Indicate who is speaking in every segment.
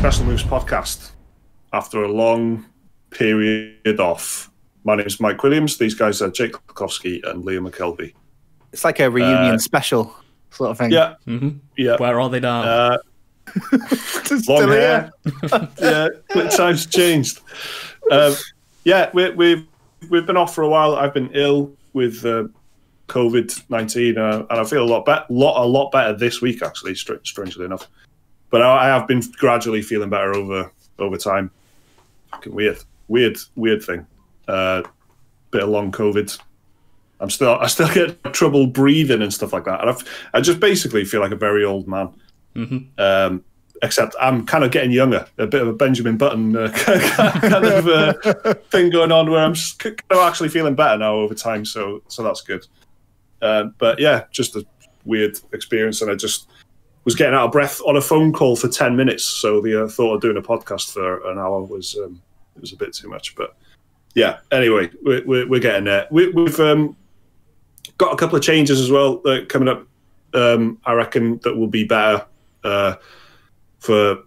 Speaker 1: Special Moves podcast after a long period off. My name is Mike Williams. These guys are Jake Klukowski and Liam McKelvey.
Speaker 2: It's like a reunion special sort of thing.
Speaker 1: Yeah.
Speaker 3: Mm-hmm.
Speaker 1: Yeah.
Speaker 3: Where are they now?
Speaker 1: Long hair. Yeah, times changed. Yeah, we've been off for a while. I've been ill with COVID-19, and I feel a lot better this week, actually, strangely enough. But I have been gradually feeling better over time. Fucking weird thing. Bit of long COVID. I still get trouble breathing and stuff like that. And I just basically feel like a very old man. Mm-hmm. Except I'm kind of getting younger. A bit of a Benjamin Button kind of thing going on, where I'm just kind of actually feeling better now over time. So that's good. But yeah, just a weird experience, and I just was getting out of breath on a phone call for 10 minutes. So the thought of doing a podcast for an hour was a bit too much. But yeah, anyway, we're getting there. We've got a couple of changes as well coming up. I reckon that will be better for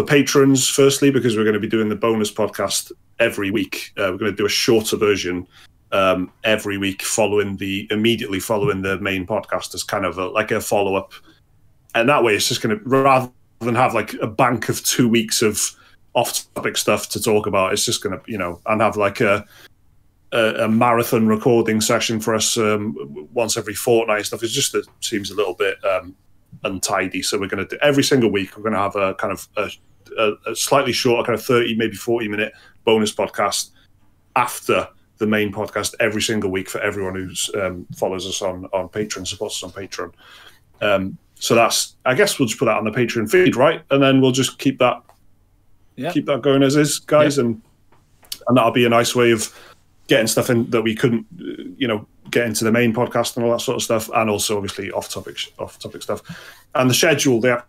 Speaker 1: patrons, firstly, because we're going to be doing the bonus podcast every week. We're going to do a shorter version every week immediately following the main podcast as kind of like a follow-up. And that way it's just going to, rather than have like a bank of 2 weeks of off-topic stuff to talk about, it's just going to, and have like a marathon recording session for us once every fortnight and stuff. It seems a little bit untidy. So we're going to do every single week. We're going to have a kind of a slightly shorter, kind of 30, maybe 40-minute bonus podcast after the main podcast every single week for everyone who's follows us on Patreon, supports us on Patreon. So that's, I guess we'll just put that on the Patreon feed, right? And then we'll just keep that going as is, guys. Yep. And that'll be a nice way of getting stuff in that we couldn't, get into the main podcast and all that sort of stuff. And also obviously off-topic stuff. And the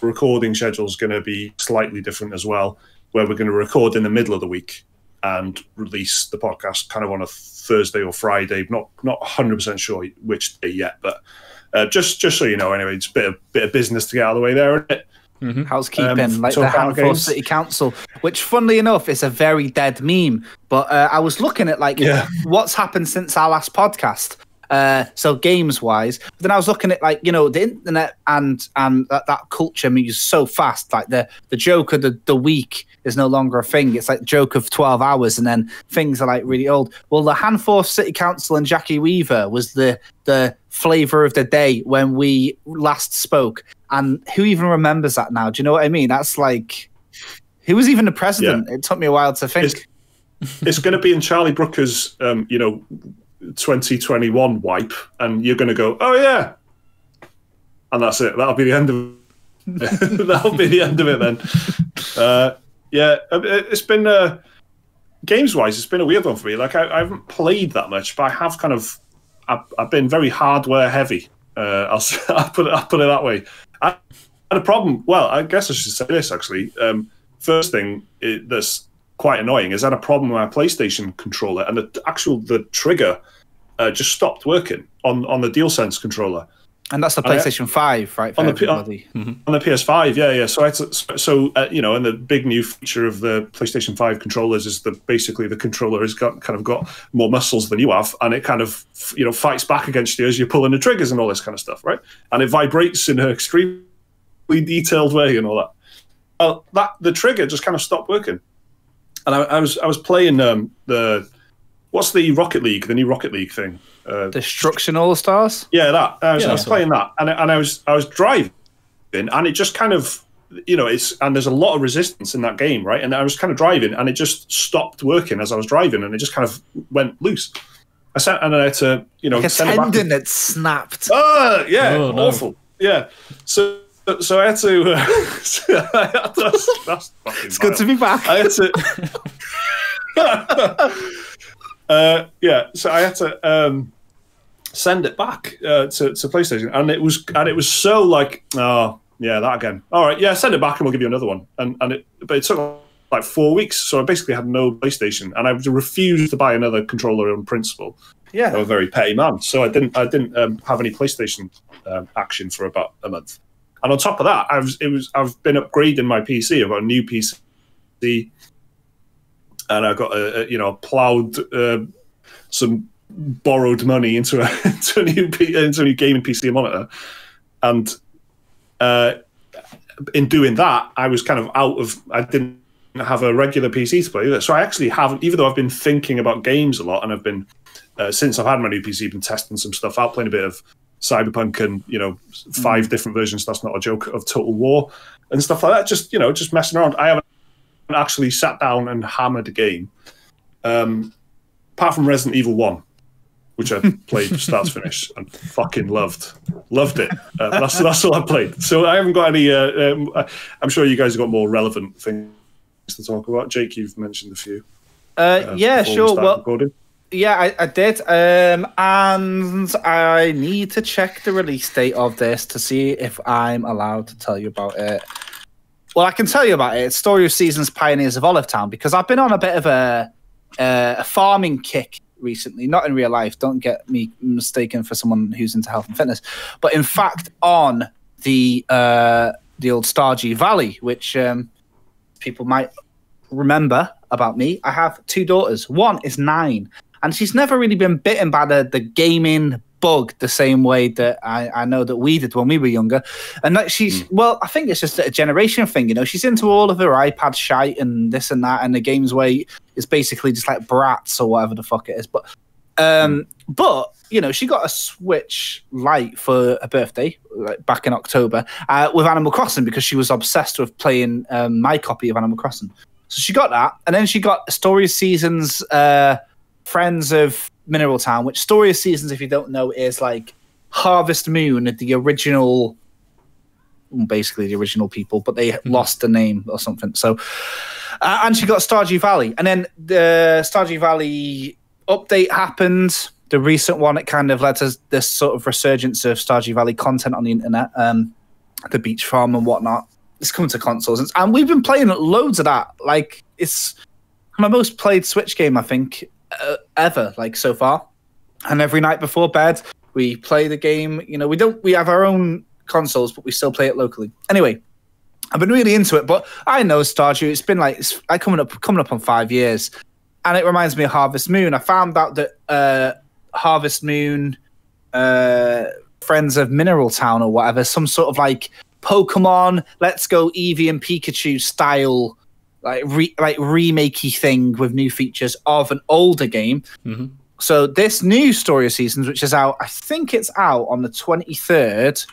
Speaker 1: recording schedule is going to be slightly different as well, where we're going to record in the middle of the week and release the podcast kind of on a Thursday or Friday. Not 100% sure which day yet, but just so you know, anyway, it's a bit of business to get out of the way there, isn't it?
Speaker 2: Mm-hmm. Housekeeping, like the Handful City Council, which, funnily enough, is a very dead meme. But I was looking at what's happened since our last podcast. So games-wise, then I was looking at the internet and that culture moves so fast. Like the joke of the week is no longer a thing. It's like joke of 12 hours, and then things are like really old. Well, the Handful City Council and Jackie Weaver was the flavour of the day when we last spoke. And who even remembers that now? Do you know what I mean? That's like, who was even the president? Yeah. It took me a while to think.
Speaker 1: It's going to be in Charlie Brooker's, 2021 wipe, and you're going to go, oh yeah, and that's it. That'll be the end of it. That'll be the end of it then. Yeah, it's been games-wise, it's been a weird one for me. Like I haven't played that much, but I have kind of. I've been very hardware heavy. I'll put it that way. I had a problem. Well, I guess I should say this actually. First thing that's quite annoying is I had a problem with my PlayStation controller, and the trigger just stopped working on the DualSense controller.
Speaker 2: And that's the PlayStation 5, right?
Speaker 1: On the PS5, yeah. So and the big new feature of the PlayStation 5 controllers is that basically the controller has got more muscles than you have, and it kind of fights back against you as you're pulling the triggers and all this kind of stuff, right? And it vibrates in an extremely detailed way and all that. The trigger just kind of stopped working, and I was playing what's the Rocket League, the new Rocket League thing?
Speaker 2: Destruction All Stars.
Speaker 1: Yeah, that. I was playing that, and I was driving, and it just kind of, and there's a lot of resistance in that game, right? And I was kind of driving, and it just stopped working as I was driving, and it just kind of went loose. I had to,
Speaker 2: like a tendon that snapped.
Speaker 1: Oh yeah, awful.
Speaker 3: No.
Speaker 1: Yeah, so I had to. That's fucking.
Speaker 2: It's good to be back.
Speaker 1: I had to. So I had to send it back to PlayStation, and it was so like, oh yeah, that again. All right, yeah, send it back, and we'll give you another one. But it took like 4 weeks, so I basically had no PlayStation, and I refused to buy another controller on principle. Yeah, I'm a very petty man, so I didn't have any PlayStation action for about a month. And on top of that, I've been upgrading my PC. I've got a new PC, and I've got plowed some borrowed money into a new gaming PC monitor, and in doing that, I was kind of I didn't have a regular PC to play. So I actually haven't, even though I've been thinking about games a lot, and I've been since I've had my new PC, been testing some stuff out, playing a bit of Cyberpunk and 5 different versions. That's not a joke, of Total War and stuff like that. Just messing around. I haven't actually sat down and hammered a game, apart from Resident Evil 1, which I played start to finish and fucking loved it. That's all I played. So I haven't got any. I'm sure you guys have got more relevant things to talk about. Jake, you've mentioned a few.
Speaker 2: Yeah, sure. Well,
Speaker 1: recording.
Speaker 2: Yeah, I did. And I need to check the release date of this to see if I'm allowed to tell you about it. Well, I can tell you about it. It's Story of Seasons Pioneers of Olive Town, because I've been on a bit of a farming kick recently. Not in real life. Don't get me mistaken for someone who's into health and fitness. But in fact, on the old Stardew Valley, which people might remember about me, I have 2 daughters. One is 9. And she's never really been bitten by the gaming bug the same way that I know that we did when we were younger. And that well, I think it's just a generation thing, She's into all of her iPad shite and this and that, and the games where it's basically just like Bratz or whatever the fuck it is. But she got a Switch Lite for her birthday, like back in October, with Animal Crossing, because she was obsessed with playing my copy of Animal Crossing. So she got that, and then she got Story of Seasons Friends of Mineral Town, which Story of Seasons, if you don't know, is like Harvest Moon, the original, basically the original people, but they lost the name or something. So, and she got Stardew Valley, and then the Stardew Valley update happened. The recent one, it kind of led to this sort of resurgence of Stardew Valley content on the internet, the beach farm and whatnot. It's coming to consoles, and we've been playing loads of that. Like, it's my most played Switch game, I think, ever, like, so far. And every night before bed, we play the game. We have our own consoles, but we still play it locally. Anyway, I've been really into it, but I know Stardew. It's been like coming up on 5 years, and it reminds me of Harvest Moon. I found out that Harvest Moon, Friends of Mineral Town or whatever, some sort of like Pokemon Let's Go Eevee and Pikachu style, like remakey thing with new features of an older game. Mm-hmm. So this new Story of Seasons, which is out, I think it's out on the 23rd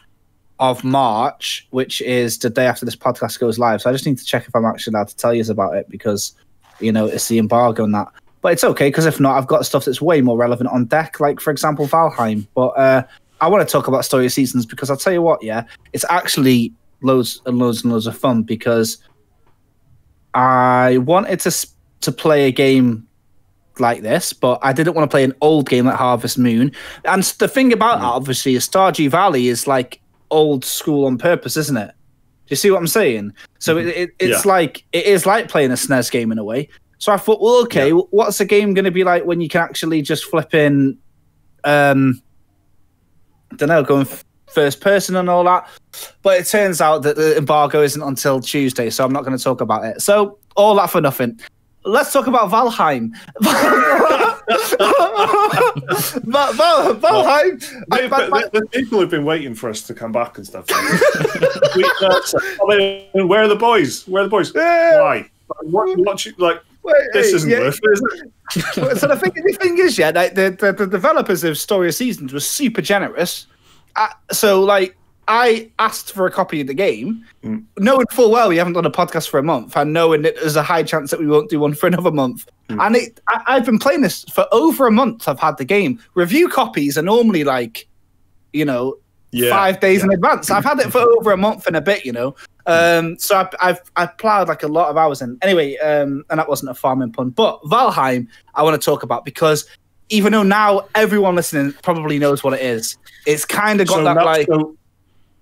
Speaker 2: of March, which is the day after this podcast goes live. So I just need to check if I'm actually allowed to tell you about it, because it's the embargo and that. But it's okay, because if not, I've got stuff that's way more relevant on deck, like, for example, Valheim. But I want to talk about Story of Seasons because I'll tell you what, it's actually loads and loads and loads of fun, because I wanted to play a game like this, but I didn't want to play an old game like Harvest Moon. And the thing about that, obviously, is Stardew Valley is like old school on purpose, isn't it? Do you see what I'm saying? So it's like, it is like playing a SNES game in a way. So I thought, well, okay, what's the game going to be like when you can actually just flip in, going first person and all that? But it turns out that the embargo isn't until Tuesday, so I'm not going to talk about it. So all that for nothing. Let's talk about Valheim. Valheim.
Speaker 1: The people have been waiting for us to come back and stuff. Where are the boys? Where are the boys? Why? What you, like? This isn't worth it, is it?
Speaker 2: So the thing is, like, the developers of Story of Seasons were super generous. So, like, I asked for a copy of the game, knowing full well we haven't done a podcast for a month, and knowing that there's a high chance that we won't do one for another month. And I've been playing this for over a month. I've had the game. Review copies are normally like, 5 days in advance. I've had it for over a month and a bit, So I've plowed like a lot of hours in. Anyway, and that wasn't a farming pun. But Valheim, I want to talk about, because even though now everyone listening probably knows what it is, it's kind of got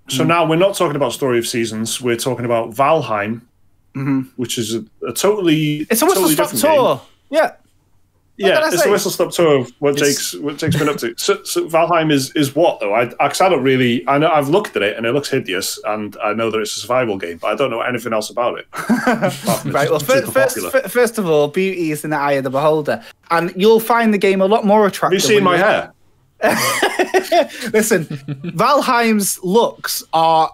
Speaker 1: So now we're not talking about Story of Seasons. We're talking about Valheim, which is a totally...
Speaker 2: It's almost a stop tour.
Speaker 1: it's a whistle stop tour of what Jake's been up to. So Valheim is what though? I know I've looked at it and it looks hideous, and I know that it's a survival game, but I don't know anything else about it.
Speaker 2: Right. Well, first of all, beauty is in the eye of the beholder, and you'll find the game a lot more attractive.
Speaker 1: Have you seen my hair?
Speaker 2: Listen, Valheim's looks are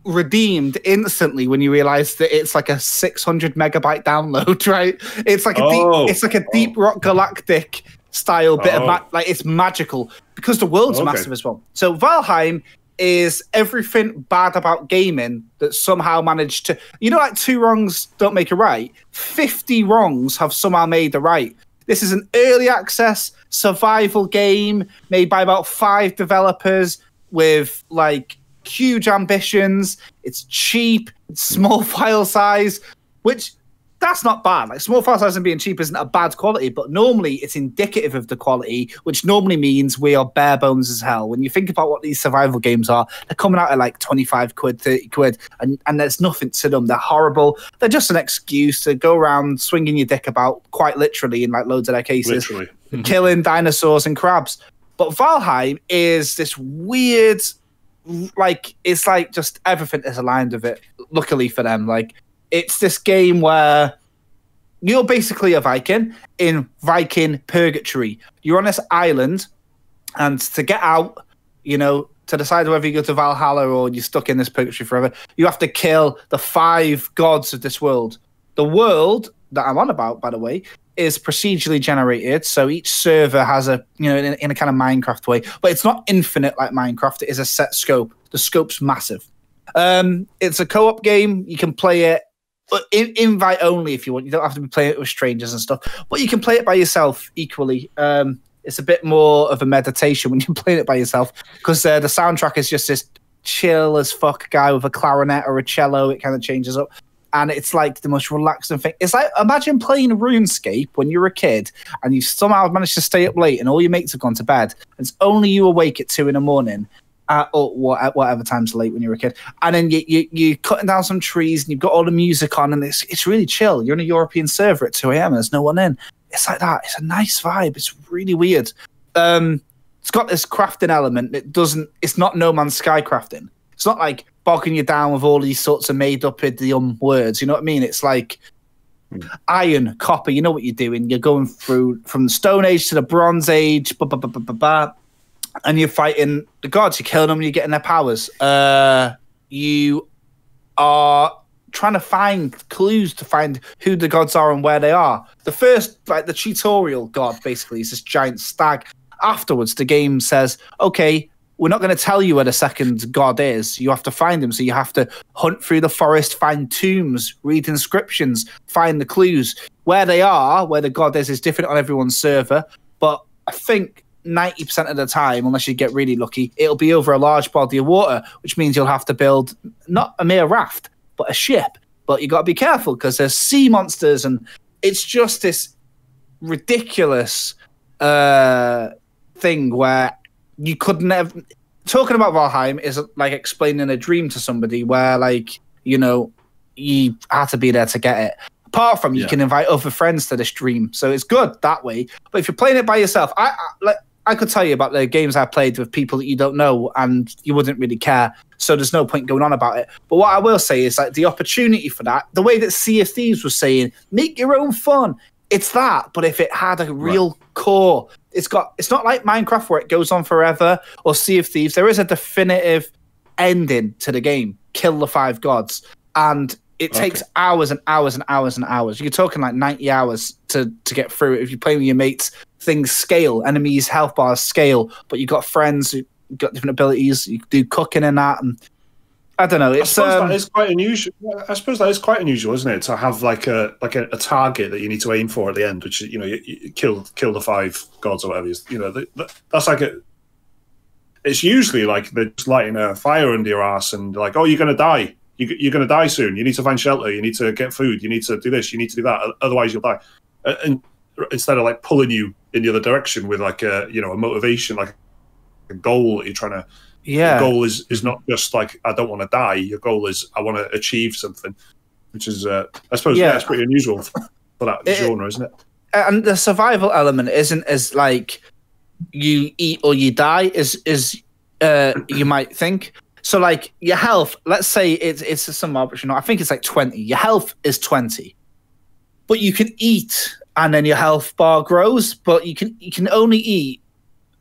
Speaker 2: redeemed instantly when you realize that it's like a 600 megabyte download, right? It's like a deep rock galactic style bit of like it's magical because the world's massive as well. So Valheim is everything bad about gaming that somehow managed to, like 2 wrongs don't make a right. 50 wrongs have somehow made the right. This is an early access survival game made by about 5 developers with like huge ambitions. It's cheap, it's small file size, which that's not bad. Like small file size and being cheap isn't a bad quality, but normally it's indicative of the quality, which normally means we are bare bones as hell. When you think about what these survival games are, they're coming out at like 25 quid, 30 quid, and there's nothing to them. They're horrible. They're just an excuse to go around swinging your dick about, quite literally in like loads of their cases, killing dinosaurs and crabs. But Valheim is this weird, like it's like just everything is aligned with it, luckily for them. Like it's this game where you're basically a Viking in Viking purgatory. You're on this island, and to get out, to decide whether you go to Valhalla or you're stuck in this purgatory forever, you have to kill the 5 gods of this world. The world that I'm on about, by the way, is procedurally generated, so each server has a, in a kind of Minecraft way, but it's not infinite like Minecraft. It is a set scope. The scope's massive. It's a co-op game. You can play it invite only if you want. You don't have to be playing it with strangers and stuff, but you can play it by yourself equally. It's a bit more of a meditation when you're playing it by yourself, because the soundtrack is just this chill as fuck guy with a clarinet or a cello. It kind of changes up. And it's like the most relaxing thing. It's like, imagine playing RuneScape when you were a kid and you somehow managed to stay up late and all your mates have gone to bed. And it's only you awake at 2 a.m, or whatever time's late when you were a kid. And then you're cutting down some trees and you've got all the music on and it's really chill. You're on a European server at 2 a.m. and there's no one in. It's like that. It's a nice vibe. It's really weird. It's got this crafting element. It's not No Man's Sky crafting. It's not like bogging you down with all these sorts of made-up idiom words. You know what I mean? It's like iron, copper. You know what you're doing. You're going through from the Stone Age to the Bronze Age, and you're fighting the gods. You're killing them. You're getting their powers. You are trying to find clues to find who the gods are and where they are. The first, like the tutorial god, basically, is this giant stag. Afterwards, the game says, okay, we're not going to tell you where the second god is. You have to find him. So you have to hunt through the forest, find tombs, read inscriptions, find the clues. Where they are, where the god is different on everyone's server. But I think 90% of the time, unless you get really lucky, it'll be over a large body of water, which means you'll have to build not a mere raft, but a ship. But you got to be careful because there's sea monsters, and it's just this ridiculous thing where you could never. Talking about Valheim is like explaining a dream to somebody where, like, you had to be there to get it. Apart from you can invite other friends to this dream, so it's good that way. But if you're playing it by yourself, I could tell you about the games I played with people that you don't know, and you wouldn't really care. So there's no point going on about it. But what I will say is, like, the opportunity for that, the way that Sea of Thieves was saying, make your own fun. It's that, but if it had a real core, it's not like Minecraft where it goes on forever, or Sea of Thieves. There is a definitive ending to the game. Kill the 5 gods, and it takes hours and hours and hours and hours. You're talking like 90 hours to get through it. If you're playing with your mates, things scale, enemies' health bars scale, but you've got friends who got different abilities. You do cooking and that, and I don't know. It's,
Speaker 1: I suppose that is quite unusual. I suppose that is quite unusual, isn't it? To have like a target that you need to aim for at the end, which is, you kill the 5 gods or whatever. That's like it's usually like they're just lighting a fire under your ass and like, oh, you're gonna die. You're gonna die soon. You need to find shelter. You need to get food. You need to do this. You need to do that. Otherwise, you'll die. And instead of like pulling you in the other direction with like a motivation, like a goal that you're trying to. Yeah. The goal is not just like, I don't want to die. Your goal is, I want to achieve something, which is, I suppose, it's pretty unusual for that genre, isn't it?
Speaker 2: and the survival element isn't as like you eat or you die as you might think. So like your health, let's say it's some arbitrary, I think it's like 20. Your health is 20, but you can eat and then your health bar grows. But you can only eat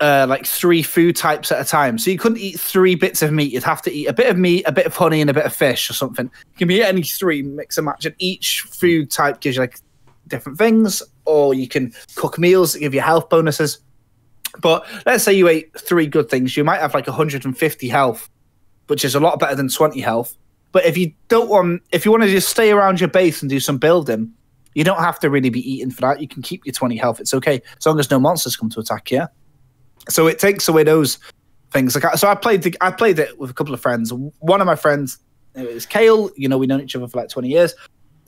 Speaker 2: like 3 food types at a time. So you couldn't eat 3 bits of meat. You'd have to eat a bit of meat, a bit of honey, and a bit of fish or something. You can be any 3, mix and match, and each food type gives you like different things. Or you can cook meals that give you health bonuses. But let's say you ate 3 good things, you might have like 150 health, which is a lot better than 20 health. But if you want to just stay around your base and do some building, you don't have to really be eating for that. You can keep your 20 health. It's okay as long as no monsters come to attack you. So it takes away those things. So I played it with a couple of friends. One of my friends is Kale. We've known each other for like 20 years,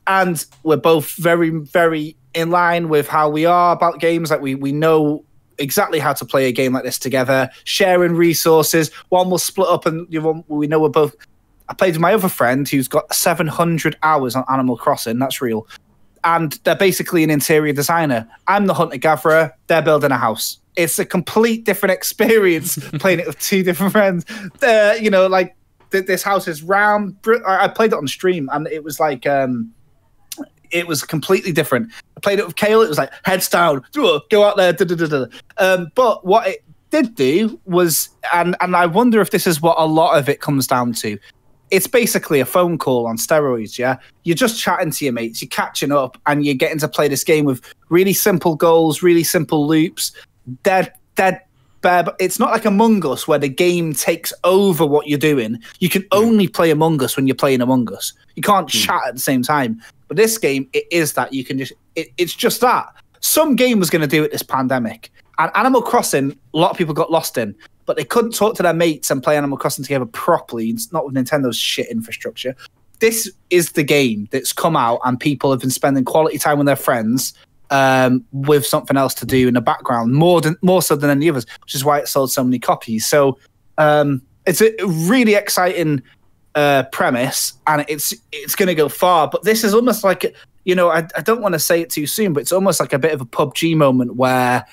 Speaker 2: and we're both very, very in line with how we are about games. Like we know exactly how to play a game like this together, sharing resources. One will split up, and we know we're both. I played with my other friend who's got 700 hours on Animal Crossing. That's real. And they're basically an interior designer. I'm the hunter-gatherer. They're building a house. It's a complete different experience playing it with 2 different friends. Like this house is round. I played it on stream, and it was like it was completely different. I played it with Kale. It was like heads down, go out there. But what it did do was, and I wonder if this is what a lot of it comes down to. It's basically a phone call on steroids, yeah? You're just chatting to your mates, you're catching up, and you're getting to play this game with really simple goals, really simple loops. It's not like Among Us where the game takes over what you're doing. You can only play Among Us when you're playing Among Us. You can't chat at the same time. But this game, it is that. You can just... It's just that. Some game was going to do it this pandemic. And Animal Crossing, a lot of people got lost in. But they couldn't talk to their mates and play Animal Crossing together properly. It's not with Nintendo's shit infrastructure. This is the game that's come out, and people have been spending quality time with their friends with something else to do in the background, more so than any others, which is why it sold so many copies. So it's a really exciting premise, and it's going to go far. But this is almost like, I don't want to say it too soon, but it's almost like a bit of a PUBG moment where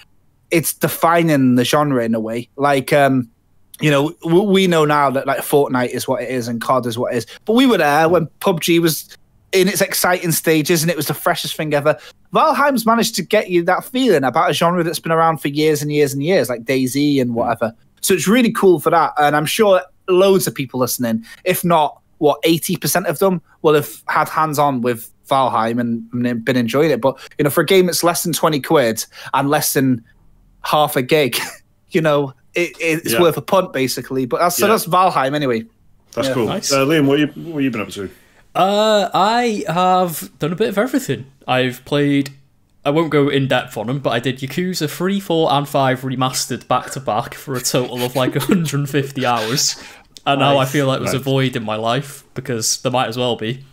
Speaker 2: it's defining the genre in a way. Like, we know now that like Fortnite is what it is and COD is what it is. But we were there when PUBG was in its exciting stages and it was the freshest thing ever. Valheim's managed to get you that feeling about a genre that's been around for years and years and years, like DayZ and whatever. So it's really cool for that. And I'm sure loads of people listening, if not, 80% of them will have had hands-on with Valheim and been enjoying it. But, for a game that's less than 20 quid and less than half a gig, it's worth a punt basically. But that's Valheim anyway.
Speaker 1: That's cool. Nice. Liam, what you been up to?
Speaker 3: I have done a bit of everything. I've played, I won't go in depth on them, but I did Yakuza 3, 4 and 5 remastered back to back for a total of like 150 hours. And now I feel like there's a void in my life, because there might as well be.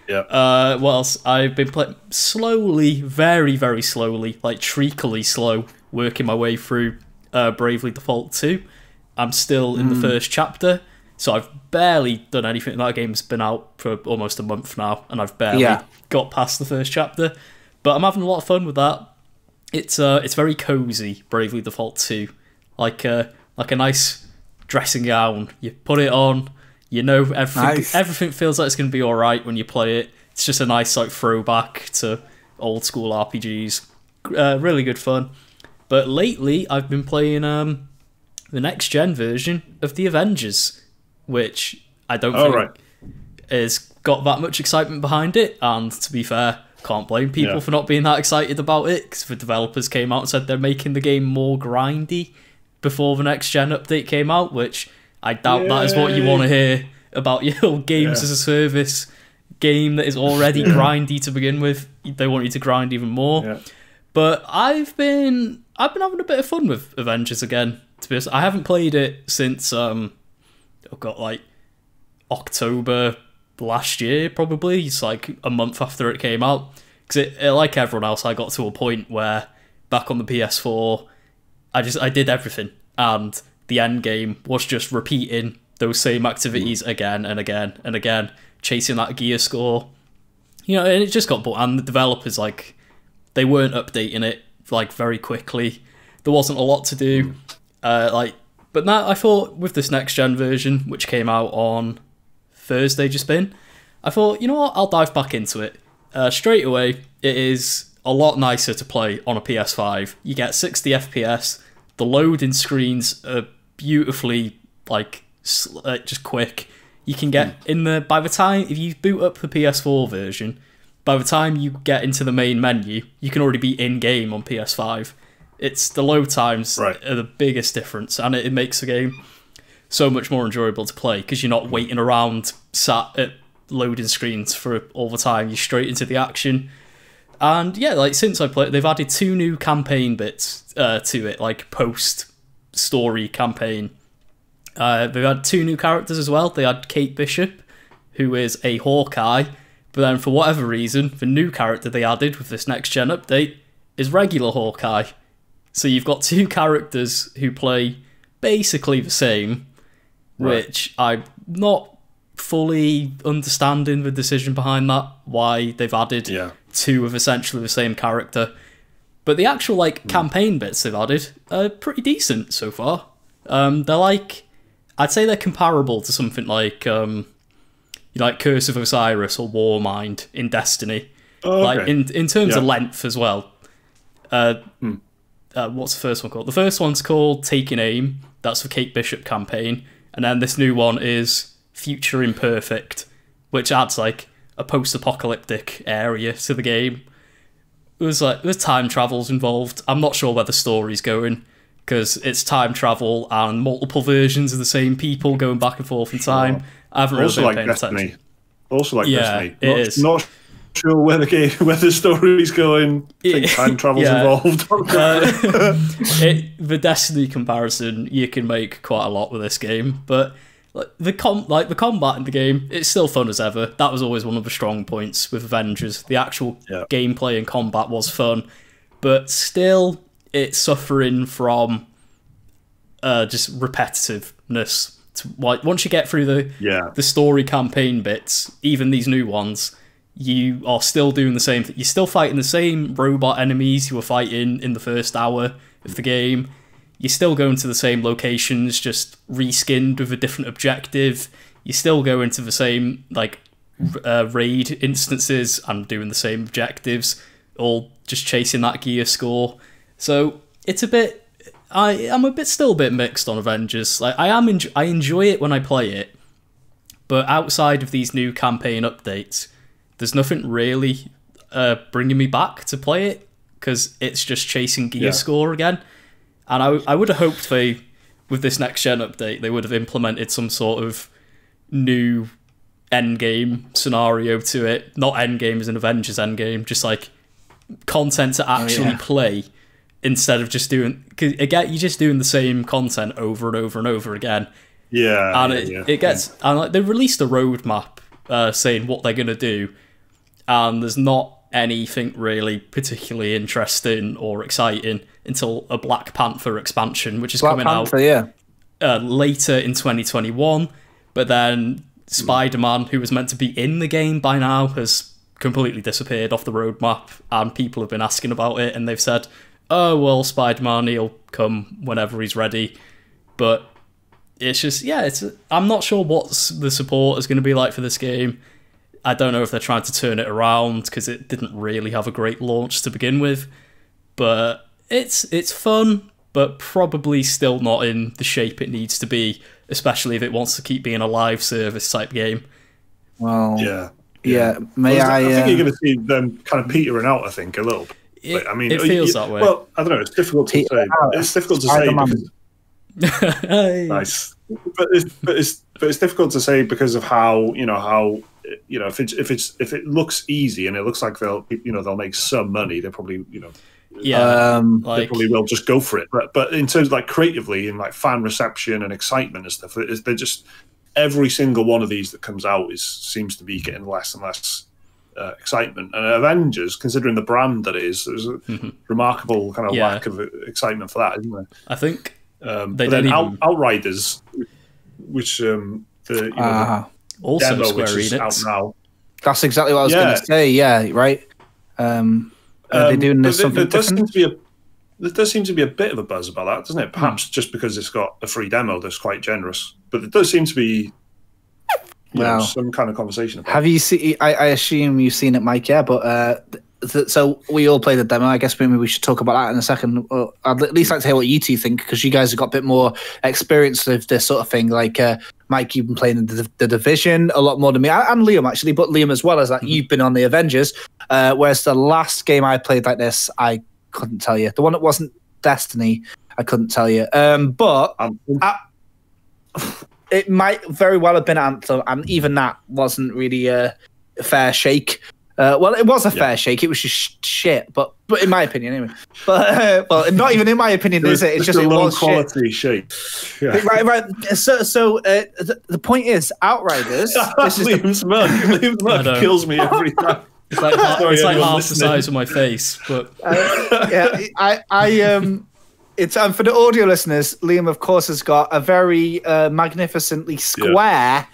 Speaker 1: Yeah.
Speaker 3: What else? I've been playing slowly, very, very slowly, like treacly slow, working my way through Bravely Default 2. I'm still in the first chapter, so I've barely done anything. That game's been out for almost a month now, and I've barely got past the first chapter. But I'm having a lot of fun with that. It's very cozy, Bravely Default 2. Like a nice dressing gown. You put it on, everything feels like it's going to be alright when you play it. It's just a nice like throwback to old school RPGs. Really good fun. But lately, I've been playing the next-gen version of the Avengers, which I don't think has got that much excitement behind it. And to be fair, can't blame people for not being that excited about it, because the developers came out and said they're making the game more grindy before the next-gen update came out, which I doubt that is what you want to hear about your games as a service game that is already grindy to begin with. They want you to grind even more. Yeah. But I've been having a bit of fun with Avengers again. To be honest, I haven't played it since October last year, probably. It's like a month after it came out. Because like everyone else, I got to a point where back on the PS4, I did everything, and the end game was just repeating those same activities again and again and again, chasing that gear score. And it just got bored. And the developers they weren't updating it like very quickly. There wasn't a lot to do. But now I thought with this next gen version, which came out on Thursday just been, I thought, you know what, I'll dive back into it. Straight away, it is a lot nicer to play on a PS5. You get 60 FPS. The loading screens are beautifully just quick. You can get by the time, if you boot up the PS4 version, by the time you get into the main menu, you can already be in game on PS5. It's the load times are the biggest difference, and it makes the game so much more enjoyable to play because you're not waiting around sat at loading screens for all the time. You're straight into the action. And yeah, like since I played, they've added 2 new campaign bits to it, like post-story campaign. They've had 2 new characters as well. They had Kate Bishop, who is a Hawkeye, but then for whatever reason, the new character they added with this next-gen update is regular Hawkeye. So you've got 2 characters who play basically the same, which I'm not fully understanding the decision behind that, why they've added 2 of essentially the same character. But the actual campaign bits they've added are pretty decent so far. They're I'd say they're comparable to something like Curse of Osiris or Warmind in Destiny. In terms of length as well. What's the first one called? The first one's called Taking Aim. That's the Kate Bishop campaign. And then this new one is Future Imperfect, which adds a post-apocalyptic area to the game. There's time travels involved. I'm not sure where the story's going because it's time travel and multiple versions of the same people going back and forth in time. I haven't really been paying attention.
Speaker 1: Also like Destiny. It is. Not sure where the story's going. I think time travel's involved.
Speaker 3: The Destiny comparison, you can make quite a lot with this game, but the combat in the game, it's still fun as ever. That was always one of the strong points with Avengers. The actual gameplay and combat was fun, but still, it's suffering from just repetitiveness. Once you get through the story campaign bits, even these new ones, you are still doing the same thing. You're still fighting the same robot enemies you were fighting in the first hour of the game. You're still going to the same locations, just reskinned with a different objective. You still go into the same raid instances and doing the same objectives, all just chasing that gear score. So it's a bit. I'm still a bit mixed on Avengers. I enjoy it when I play it, but outside of these new campaign updates, there's nothing really bringing me back to play it because it's just chasing gear score again. And I would have hoped with this next gen update, they would have implemented some sort of new endgame scenario to it. Not endgame as an Avengers endgame, just content to actually play instead of just doing. Because again, you're just doing the same content over and over and over again.
Speaker 1: Yeah,
Speaker 3: and it gets. And they released a roadmap saying what they're gonna do, and there's not anything really particularly interesting or exciting until a Black Panther expansion, which is coming out later in 2021. But then Spider-Man, who was meant to be in the game by now, has completely disappeared off the roadmap, and people have been asking about it, and they've said, oh, well, Spider-Man, he'll come whenever he's ready. But it's just, I'm not sure what the support is going to be like for this game. I don't know if they're trying to turn it around because it didn't really have a great launch to begin with. But it's fun, but probably still not in the shape it needs to be, especially if it wants to keep being a live service type game.
Speaker 2: Well,
Speaker 1: I
Speaker 2: think
Speaker 1: you're going to see them kind of petering out, I think, a little bit.
Speaker 3: It feels that way.
Speaker 1: Well, I don't know. It's difficult to say. It's difficult to say because... Nice. But it's difficult to say because of how if it looks easy and it looks like they'll make some money, they'll probably they probably will just go for it. But in terms of creatively and fan reception and excitement and stuff, they're just every single one of these that comes out seems to be getting less and less excitement. And Avengers, considering the brand that it is, there's a remarkable kind of lack of excitement for that, isn't there?
Speaker 3: I think
Speaker 1: but then Outriders, which the
Speaker 3: also
Speaker 1: demo,
Speaker 3: Square
Speaker 1: which is
Speaker 3: Enix.
Speaker 1: out now.
Speaker 2: That's exactly what I was going to say. Yeah, right. Are they doing something different?
Speaker 1: There does seem to be a bit of a buzz about that, doesn't it? Perhaps just because it's got a free demo that's quite generous. But there does seem to be some kind of conversation about it.
Speaker 2: Have you seen... I assume you've seen it, Mike, yeah? But so we all played the demo. I guess maybe we should talk about that in a second. I'd at least like to hear what you two think, because you guys have got a bit more experience with this sort of thing. Like, Mike, you've been playing the Division a lot more than me, and Liam, actually. But Liam, as well as that, you've been on the Avengers, whereas the last game I played like this, I couldn't tell you. The one that wasn't Destiny, I couldn't tell you. But it might very well have been Anthem, and even that wasn't really a fair shake. Well, it was a fair shake. It was just shit, but in my opinion, anyway. But well, not even in my opinion, is it? It's just
Speaker 1: a low
Speaker 2: was
Speaker 1: quality shake. Yeah.
Speaker 2: Right. So the point is, Outriders.
Speaker 1: Liam's mug kills me every time.
Speaker 3: It's like half the size of my face, but
Speaker 2: it's for the audio listeners. Liam, of course, has got a very magnificently square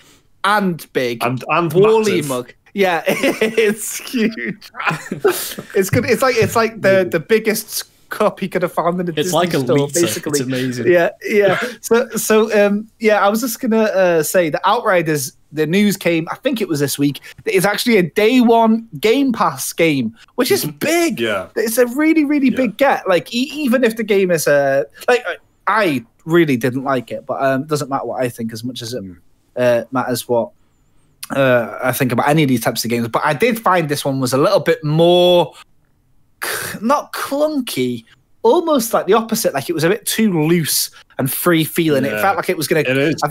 Speaker 2: and big
Speaker 1: and
Speaker 2: Wally mug. Yeah, it's huge. It's good. It's like the biggest cup he could have found in the Disney
Speaker 3: like a
Speaker 2: store,
Speaker 3: liter.
Speaker 2: basically.
Speaker 3: It's amazing.
Speaker 2: Yeah. So I was just gonna say the Outriders. The news came, I think it was this week. It's actually a day one Game Pass game, which is big.
Speaker 1: Yeah,
Speaker 2: it's a really, really big get. Like even if the game is I really didn't like it, but it doesn't matter what I think as much as it matters what I think about any of these types of games. But I did find this one was a little bit more, not clunky, almost like the opposite. Like it was a bit too loose and free feeling. It felt like it was going to.
Speaker 1: It is.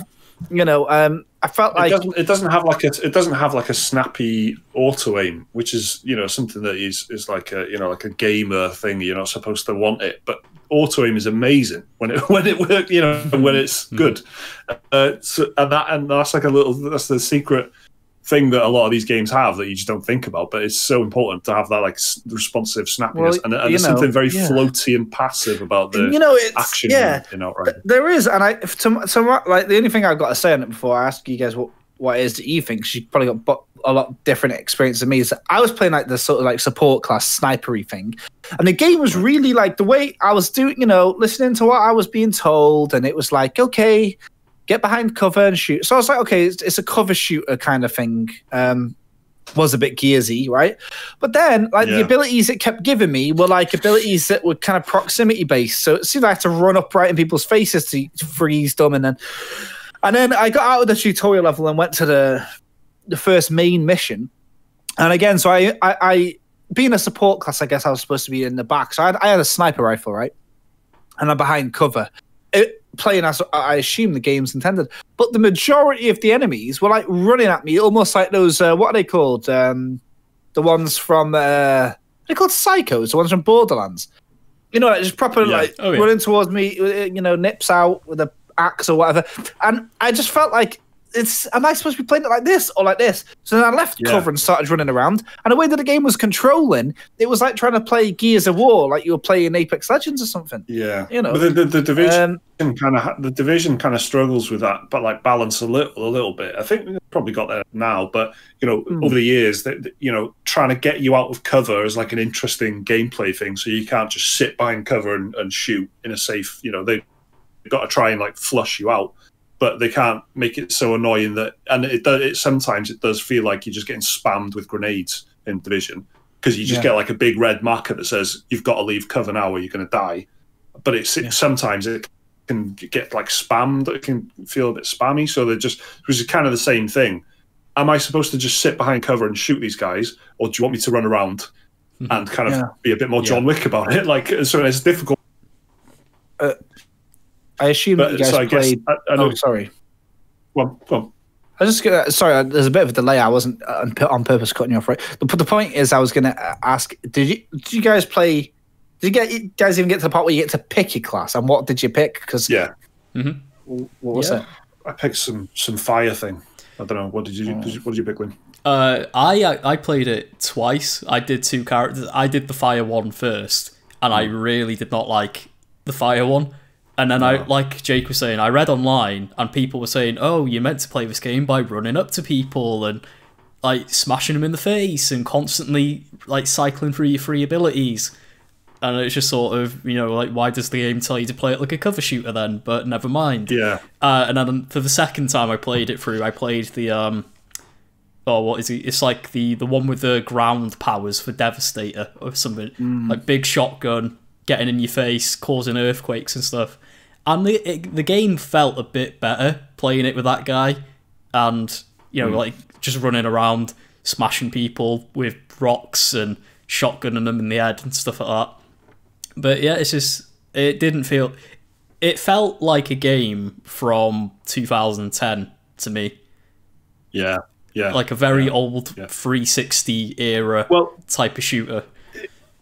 Speaker 2: I felt like
Speaker 1: it doesn't have like a snappy auto aim, which is something that is like a gamer thing. You're not supposed to want it, but auto aim is amazing when it works. When it's good. That's like that's the secret thing that a lot of these games have that you just don't think about, but it's so important to have that like responsive snappiness, and there's something very floaty and passive about the action. Right?
Speaker 2: There is, and like the only thing I've got to say on it before I ask you guys what it is that you think, because you've probably got a lot different experience than me, is that I was playing like the sort of like support class snipery thing, and the game was really like the way I was doing, listening to what I was being told, and it was like, okay, get behind cover and shoot. So I was like, okay, it's a cover shooter kind of thing. Was a bit Gearsy, right? But then, the abilities it kept giving me were like abilities that were kind of proximity based. So it seemed like I had to run up right in people's faces to freeze them, and then I got out of the tutorial level and went to the first main mission. And again, so I being a support class, I guess I was supposed to be in the back. So I had a sniper rifle, right? And I'm behind cover. Playing as I assume the game's intended, but the majority of the enemies were like running at me, almost like those what are they called? The ones from they're called psychos, the ones from Borderlands. Like just proper running towards me, nips out with a axe or whatever. And I just felt like, am I supposed to be playing it like this or like this? So then I left cover and started running around. And the way that the game was controlling, it was like trying to play Gears of War, like you were playing Apex Legends or something.
Speaker 1: Yeah, But the division kind of struggles with that, but like balance a little bit. I think we've probably got there now, but over the years, trying to get you out of cover is like an interesting gameplay thing. So you can't just sit behind cover and shoot in a safe. They've got to try and like flush you out. But they can't make it so annoying that, and sometimes it does feel like you're just getting spammed with grenades in Division, because you just get like a big red marker that says you've got to leave cover now or you're going to die. But sometimes it can get like spammed. It can feel a bit spammy. So which is kind of the same thing. Am I supposed to just sit behind cover and shoot these guys, or do you want me to run around and kind of be a bit more John Wick about it? Like, so it's difficult.
Speaker 2: I assume that you guys played. Sorry.
Speaker 1: Go on.
Speaker 2: I was just gonna. Sorry, there's a bit of a delay. I wasn't on purpose cutting you off. Right. The point is, I was gonna ask: Did you guys play? Did you guys even get to the part where you get to pick your class? And what did you pick? Because what was it?
Speaker 1: I picked some fire thing. I don't know. What did you pick, Win?
Speaker 3: I played it twice. I did two characters. I did the fire one first, and I really did not like the fire one. And then I, like Jake was saying, I read online and people were saying, oh, you're meant to play this game by running up to people and like smashing them in the face and constantly like cycling through your free abilities. And it's just sort of, like, why does the game tell you to play it like a cover shooter then? But never mind.
Speaker 1: Yeah.
Speaker 3: And then for the second time I played it through, I played the what is it? It's like the one with the ground powers for Devastator or something. Like big shotgun, getting in your face, causing earthquakes and stuff. And the game felt a bit better playing it with that guy. And, like just running around, smashing people with rocks and shotgunning them in the head and stuff like that. But yeah, it felt like a game from 2010 to me.
Speaker 1: Yeah. Yeah.
Speaker 3: Like a very old 360 era type of shooter.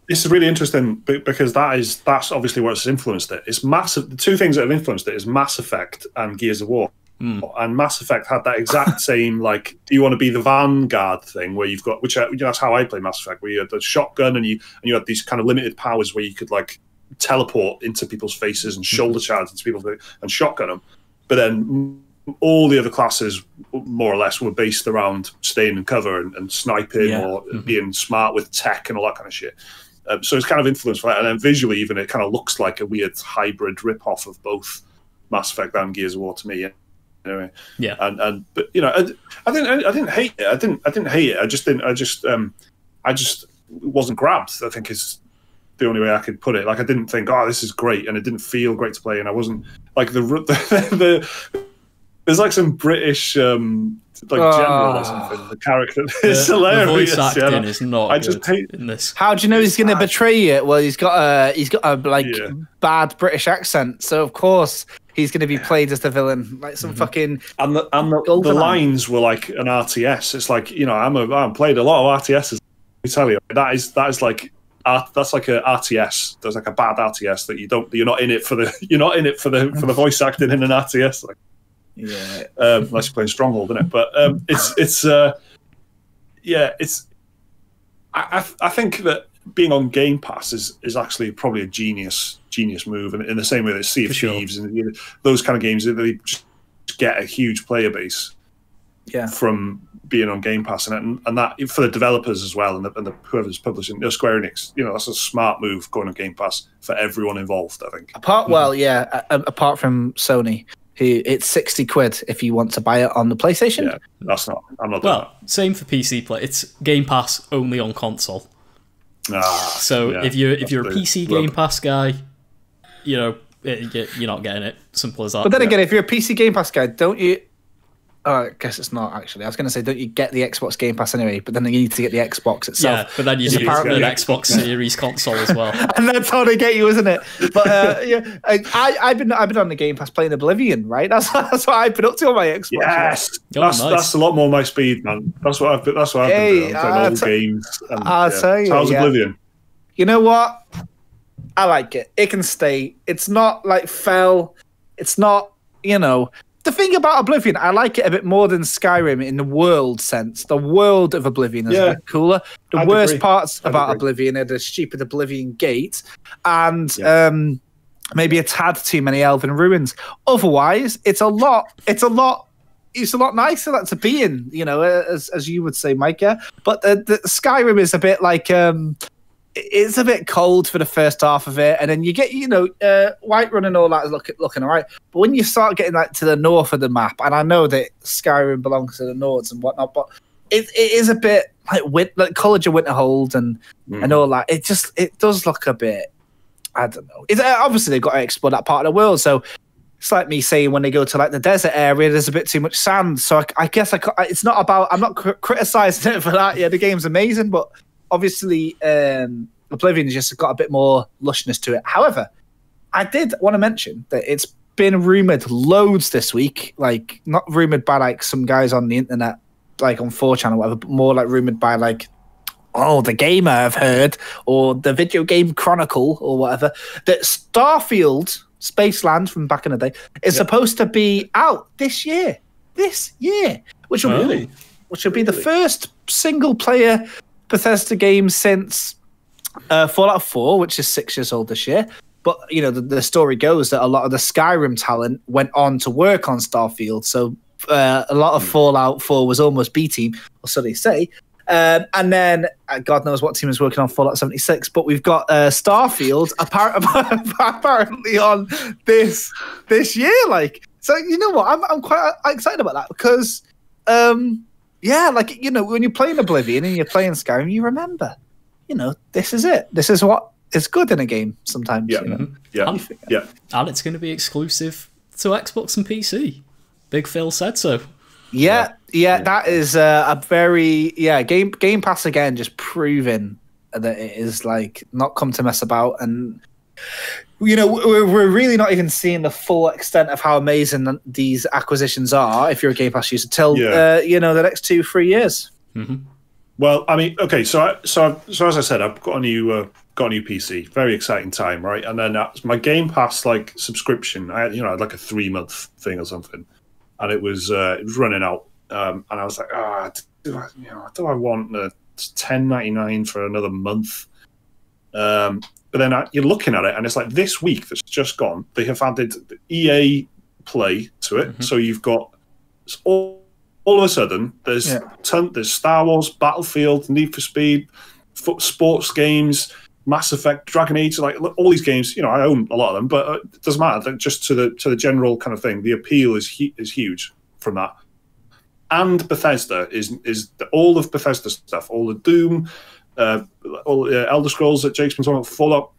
Speaker 1: This is really interesting because that's obviously what's influenced it. It's massive. The two things that have influenced it is Mass Effect and Gears of War. And Mass Effect had that exact same, like, do you want to be the vanguard thing where you've got, that's how I play Mass Effect, where you had the shotgun and you had these kind of limited powers where you could like teleport into people's faces and shoulder charge into people and shotgun them. But then all the other classes, more or less, were based around staying in cover and sniping or being smart with tech and all that kind of shit. So it's kind of influenced by that. And then visually, even, it kind of looks like a weird hybrid rip-off of both Mass Effect and Gears of War to me. Anyway, but I didn't hate it. I didn't hate it. I just wasn't grabbed, I think, is the only way I could put it. Like, I didn't think, oh, this is great, and it didn't feel great to play, and I wasn't like there's like some British general or something. The character is hilarious.
Speaker 3: The voice acting is not. I just hate in this.
Speaker 2: How do you know he's going to betray you? Well, he's got a bad British accent, so of course he's going to be played as the villain, like some fucking.
Speaker 1: And the lines were like an RTS. It's like, I've played a lot of RTSs. Let me tell you, that is like. That's like a RTS. There's like a bad RTS that you're not in it for the voice acting in an RTS. Like, unless you're playing Stronghold, isn't it? But I think that being on Game Pass is actually probably a genius move, and in the same way that Sea of Thieves and those kind of games, they just get a huge player base from being on Game Pass, and that for the developers as well, and whoever's publishing, Square Enix, that's a smart move going on Game Pass for everyone involved, I think.
Speaker 2: Apart from Sony, it's 60 quid if you want to buy it on the PlayStation.
Speaker 1: Yeah, I'm not doing that.
Speaker 3: Same for PC play. It's Game Pass only on console. If you're a PC Game Pass guy, you're not getting it. Simple as that.
Speaker 2: But then again, if you're a PC Game Pass guy, don't you? I guess it's not, actually. I was going to say, don't you get the Xbox Game Pass anyway? But then you need to get the Xbox itself.
Speaker 3: Yeah, but then you need an Xbox Series console as well.
Speaker 2: And that's how they get you, isn't it? But I've been on the Game Pass playing Oblivion, right? That's what I've been up to on my Xbox.
Speaker 1: Yes, that's a lot more my speed, man. That's what I've been doing. I'm playing old games.
Speaker 2: I'll tell you.
Speaker 1: How's Oblivion?
Speaker 2: You know what? I like it. It can stay. It's not like fell. It's not, The thing about Oblivion, I like it a bit more than Skyrim in the world sense. The world of Oblivion is a bit cooler. The worst parts about Oblivion are the stupid Oblivion Gate and maybe a tad too many elven ruins. Otherwise, it's a lot nicer to be in, as you would say, Micah. But the Skyrim is a bit like it's a bit cold for the first half of it, and then you get Whiterun and all that is looking all right. But when you start getting to the north of the map, and I know that Skyrim belongs to the Nords and whatnot, but it is a bit like College of Winterhold and all that. It does look a bit, I don't know. Obviously they've got to explore that part of the world, so it's like me saying when they go to the desert area, there's a bit too much sand. So I guess it's not about. I'm not criticizing it for that. Yeah, the game's amazing, but obviously, Oblivion's just got a bit more lushness to it. However, I did want to mention that it's been rumored loads this week. Like, not rumored by some guys on the internet, like on 4chan or whatever, but more rumored by the gamer I've heard, or the Video Game Chronicle or whatever, that Starfield Spaceland from back in the day is supposed to be out this year, which will be the first single player Bethesda game since Fallout 4, which is 6 years old this year. But, the story goes that a lot of the Skyrim talent went on to work on Starfield. So Fallout 4 was almost B team, or so they say. And then God knows what team is working on Fallout 76, but we've got Starfield apparently on this year. Like, so you know what? I'm quite excited about that because, yeah, like, you know, when you're playing Oblivion and you're playing Skyrim, you remember, you know, this is it. This is what is good in a game sometimes.
Speaker 1: Yeah,
Speaker 2: you know?
Speaker 1: yeah.
Speaker 3: And it's going to be exclusive to Xbox and PC. Big Phil said so.
Speaker 2: Yeah, that is a very Game Pass again, just proving that it is like not come to mess about, and you know we're really not even seeing the full extent of how amazing these acquisitions are. If you're a Game Pass user, till you know, the next 2-3 years.
Speaker 3: Mm-hmm.
Speaker 1: Well, I mean, okay, so as I said, I've got a new PC. Very exciting time, right? And then my Game Pass like subscription, I had like a 3-month thing or something. And it was running out, and I was like, do I want the $10.99 for another month? But then you're looking at it, and it's like this week that's just gone, they have added the EA Play to it. Mm-hmm. So you've got all of a sudden there's Star Wars, Battlefield, Need for Speed, sports games, Mass Effect, Dragon Age, like all these games. You know, I own a lot of them, but it doesn't matter. Just to the general kind of thing, the appeal is huge from that. And Bethesda is all of Bethesda stuff, all the Doom, all the Elder Scrolls that Jake's been talking about, Fallout,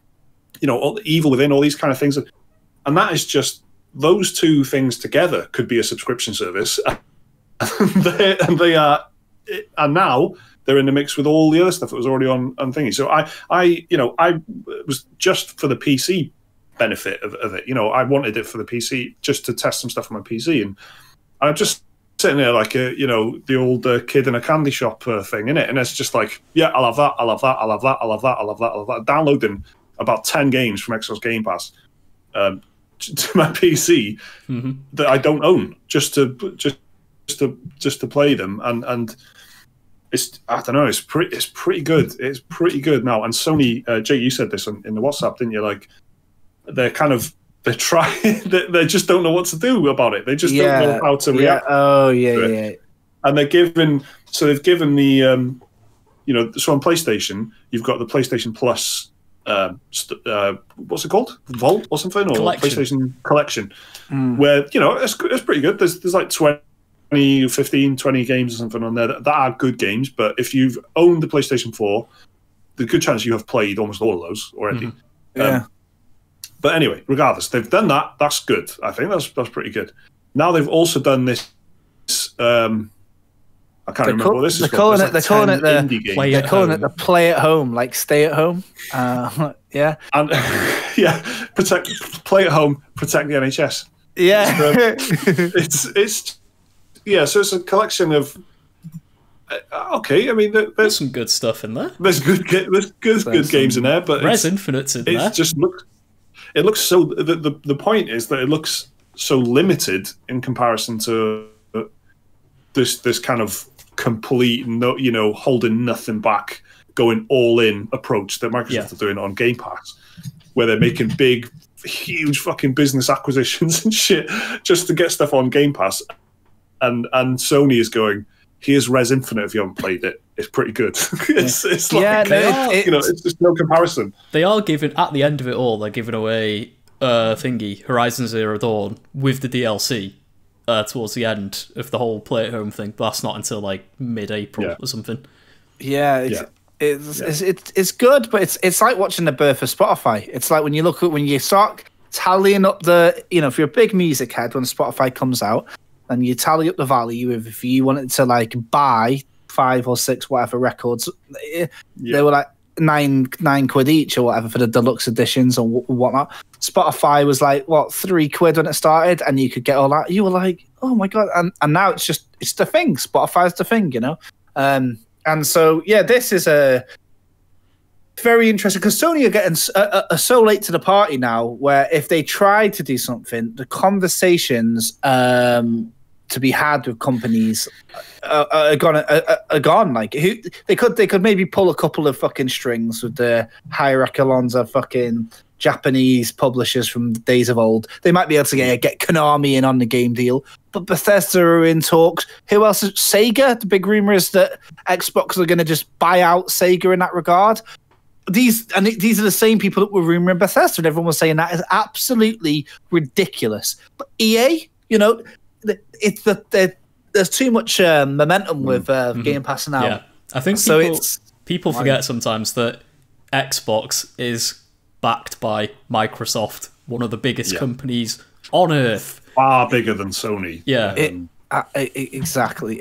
Speaker 1: you know, all the Evil Within, all these kind of things, and that is just those two things together could be a subscription service, and they are, and now they're in the mix with all the other stuff that was already on thingy. So I was just for the PC benefit of it. You know, I wanted it for the PC just to test some stuff on my PC, and I'm just sitting there like the old kid in a candy shop thing, innit? And it's just like, yeah, I'll have that, I'll have that, I'll have that, I'll have that, I'll have that, I'll have that. Downloading about 10 games from Xbox Game Pass to my PC that I don't own, just to play them, and it's, I don't know, it's pretty good. It's pretty good now. And Sony, Jake, you said this in the WhatsApp, didn't you? Like, they're trying, they just don't know what to do about it. They just don't know how to react.
Speaker 2: Oh, yeah.
Speaker 1: And they've given the, so on PlayStation, you've got the PlayStation Plus, what's it called? Vault or something? Or
Speaker 3: Collection.
Speaker 1: PlayStation Collection, where, you know, it's pretty good. There's like 15, 20 games or something on there that are good games, but if you've owned the PlayStation 4, the good chance you have played almost all of those already. But anyway, regardless, they've done that. That's good. I think that's pretty good. Now they've also done this. I can't remember what this is called.
Speaker 2: They're calling it the play at home, like stay at home. Yeah,
Speaker 1: and play at home, protect the NHS.
Speaker 2: Yeah,
Speaker 1: so it's a collection of. Okay, I mean, there's
Speaker 3: some good stuff in there.
Speaker 1: There's good games in there, but
Speaker 3: Res Infinite's in there.
Speaker 1: It looks so. The point is that it looks so limited in comparison to this kind of complete, holding nothing back, going all in approach that Microsoft are doing on Game Pass, where they're making big, huge fucking business acquisitions and shit just to get stuff on Game Pass, and Sony is going, here's Res Infinite if you haven't played it. It's pretty good. It's just no comparison.
Speaker 3: They are giving, at the end of it all, they're giving away Horizon Zero Dawn with the DLC towards the end of the whole play at home thing. But that's not until like mid-April or something.
Speaker 2: It's good, but it's like watching the birth of Spotify. It's like when you start tallying up the, if you're a big music head, when Spotify comes out, and you tally up the value of if you wanted to like buy 5 or 6 whatever records, they were like £9 each or whatever for the deluxe editions or whatnot. Spotify was like £3 when it started, and you could get all that. You were like, oh my god! And now it's the thing. Spotify's the thing, And so this is a very interesting because Sony are getting so late to the party now. Where if they try to do something, the conversations to be had with companies are gone. Like they could maybe pull a couple of fucking strings with the higher echelons of fucking Japanese publishers from the days of old. They might be able to get Konami in on the game deal, but Bethesda are in talks. Who else? Sega. The big rumor is that Xbox are going to just buy out Sega in that regard. These are the same people that were rumoring Bethesda, and everyone was saying that is absolutely ridiculous. But EA, there's too much momentum with Game Pass now.
Speaker 3: Yeah, I think people forget sometimes that Xbox is backed by Microsoft, one of the biggest companies on earth.
Speaker 1: Far bigger than Sony.
Speaker 3: Yeah.
Speaker 2: Exactly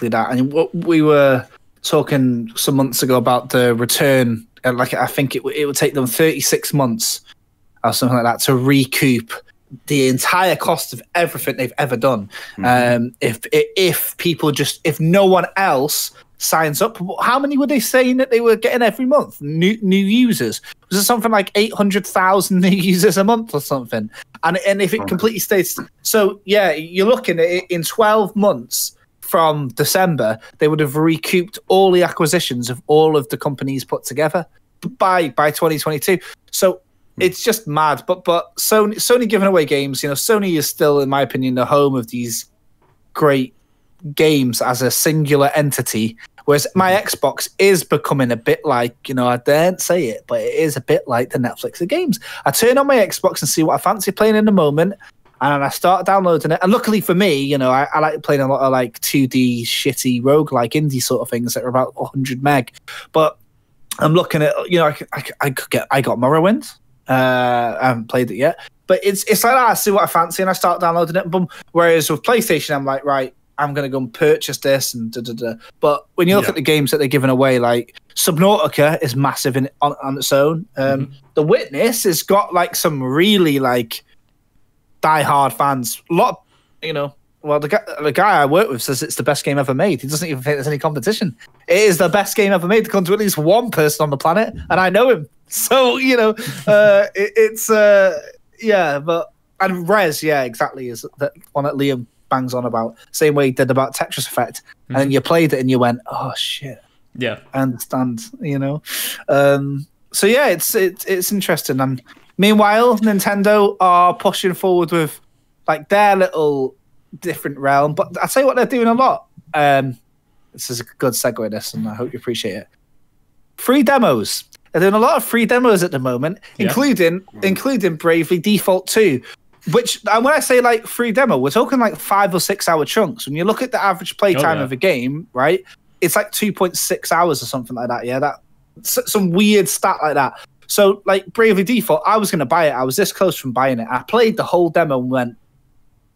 Speaker 2: that. And what we were talking some months ago about the return, I think it would take them 36 months or something like that to recoup the entire cost of everything they've ever done. If no one else signs up, how many were they saying that they were getting every month? New users? Was it something like 800,000 new users a month or something? And if it completely stays, so yeah, you're looking at it in 12 months from December, they would have recouped all the acquisitions of all of the companies put together by 2022. So it's just mad. But Sony giving away games, Sony is still, in my opinion, the home of these great games as a singular entity, whereas my Xbox is becoming a bit like, I daren't say it, but it is a bit like the Netflix of games. I turn on my Xbox and see what I fancy playing in the moment, and I start downloading it. And luckily for me, I like playing a lot of like 2D shitty roguelike indie sort of things that are about 100 meg. But I'm looking at, I got Morrowind. I haven't played it yet, but it's like that. I see what I fancy and I start downloading it. Boom. Whereas with PlayStation, I'm like, right, I'm going to go and purchase this and da-da-da. But when you look at the games that they're giving away, like Subnautica is massive on its own. The Witness has got like some really like die-hard fans. A lot of, well, the guy I work with says it's the best game ever made. He doesn't even think there's any competition. It is the best game ever made to come to at least one person on the planet, and I know him. So, and Rez, yeah, exactly, is that one that Liam bangs on about. Same way he did about Tetris Effect. And then you played it and you went, oh, shit.
Speaker 3: Yeah.
Speaker 2: I understand, So, yeah, it's interesting. And meanwhile, Nintendo are pushing forward with, like, their little different realm. But I tell you what, they're doing a lot. This is a good segue, this, and I hope you appreciate it. Free demos. They're doing a lot of free demos at the moment, including Bravely Default 2, which, and when I say like free demo, we're talking like 5 or 6 hour chunks. When you look at the average playtime of a game, right, it's like 2.6 hours or something like that. Yeah, some weird stat like that. So like Bravely Default, I was going to buy it. I was this close from buying it. I played the whole demo and went,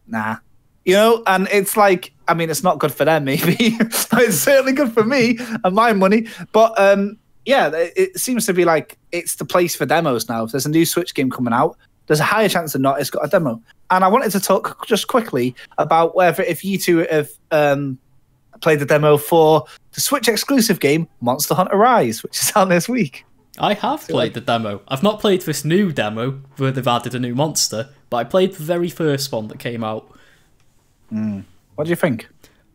Speaker 2: nah. And it's like, I mean, it's not good for them, maybe. It's certainly good for me and my money. But yeah, it seems to be like it's the place for demos now. If there's a new Switch game coming out, there's a higher chance than not it's got a demo. And I wanted to talk just quickly about whether if you two have played the demo for the Switch exclusive game Monster Hunter Rise, which is out this week.
Speaker 3: I have played the demo. I've not played this new demo where they've added a new monster, but I played the very first one that came out.
Speaker 2: What do you think?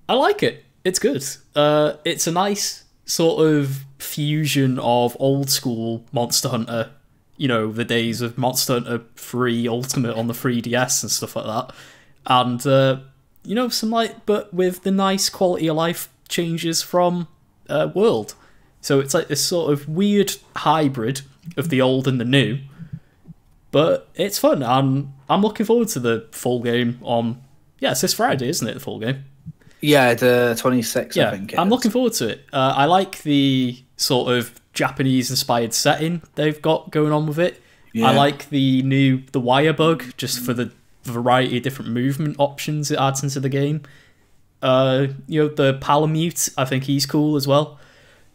Speaker 3: I like it. It's good. It's a nice sort of fusion of old school Monster Hunter, the days of Monster Hunter 3 Ultimate on the 3DS and stuff like that. And, some but with the nice quality of life changes from World. So it's like this sort of weird hybrid of the old and the new. But it's fun, and I'm looking forward to the full game on... Yeah, it's this Friday, isn't it, the full game?
Speaker 2: Yeah, the 26th, I think.
Speaker 3: I'm looking forward to it. I like the sort of Japanese-inspired setting they've got going on with it. Yeah. I like the wire bug, just for the variety of different movement options it adds into the game. The Palamute, I think he's cool as well.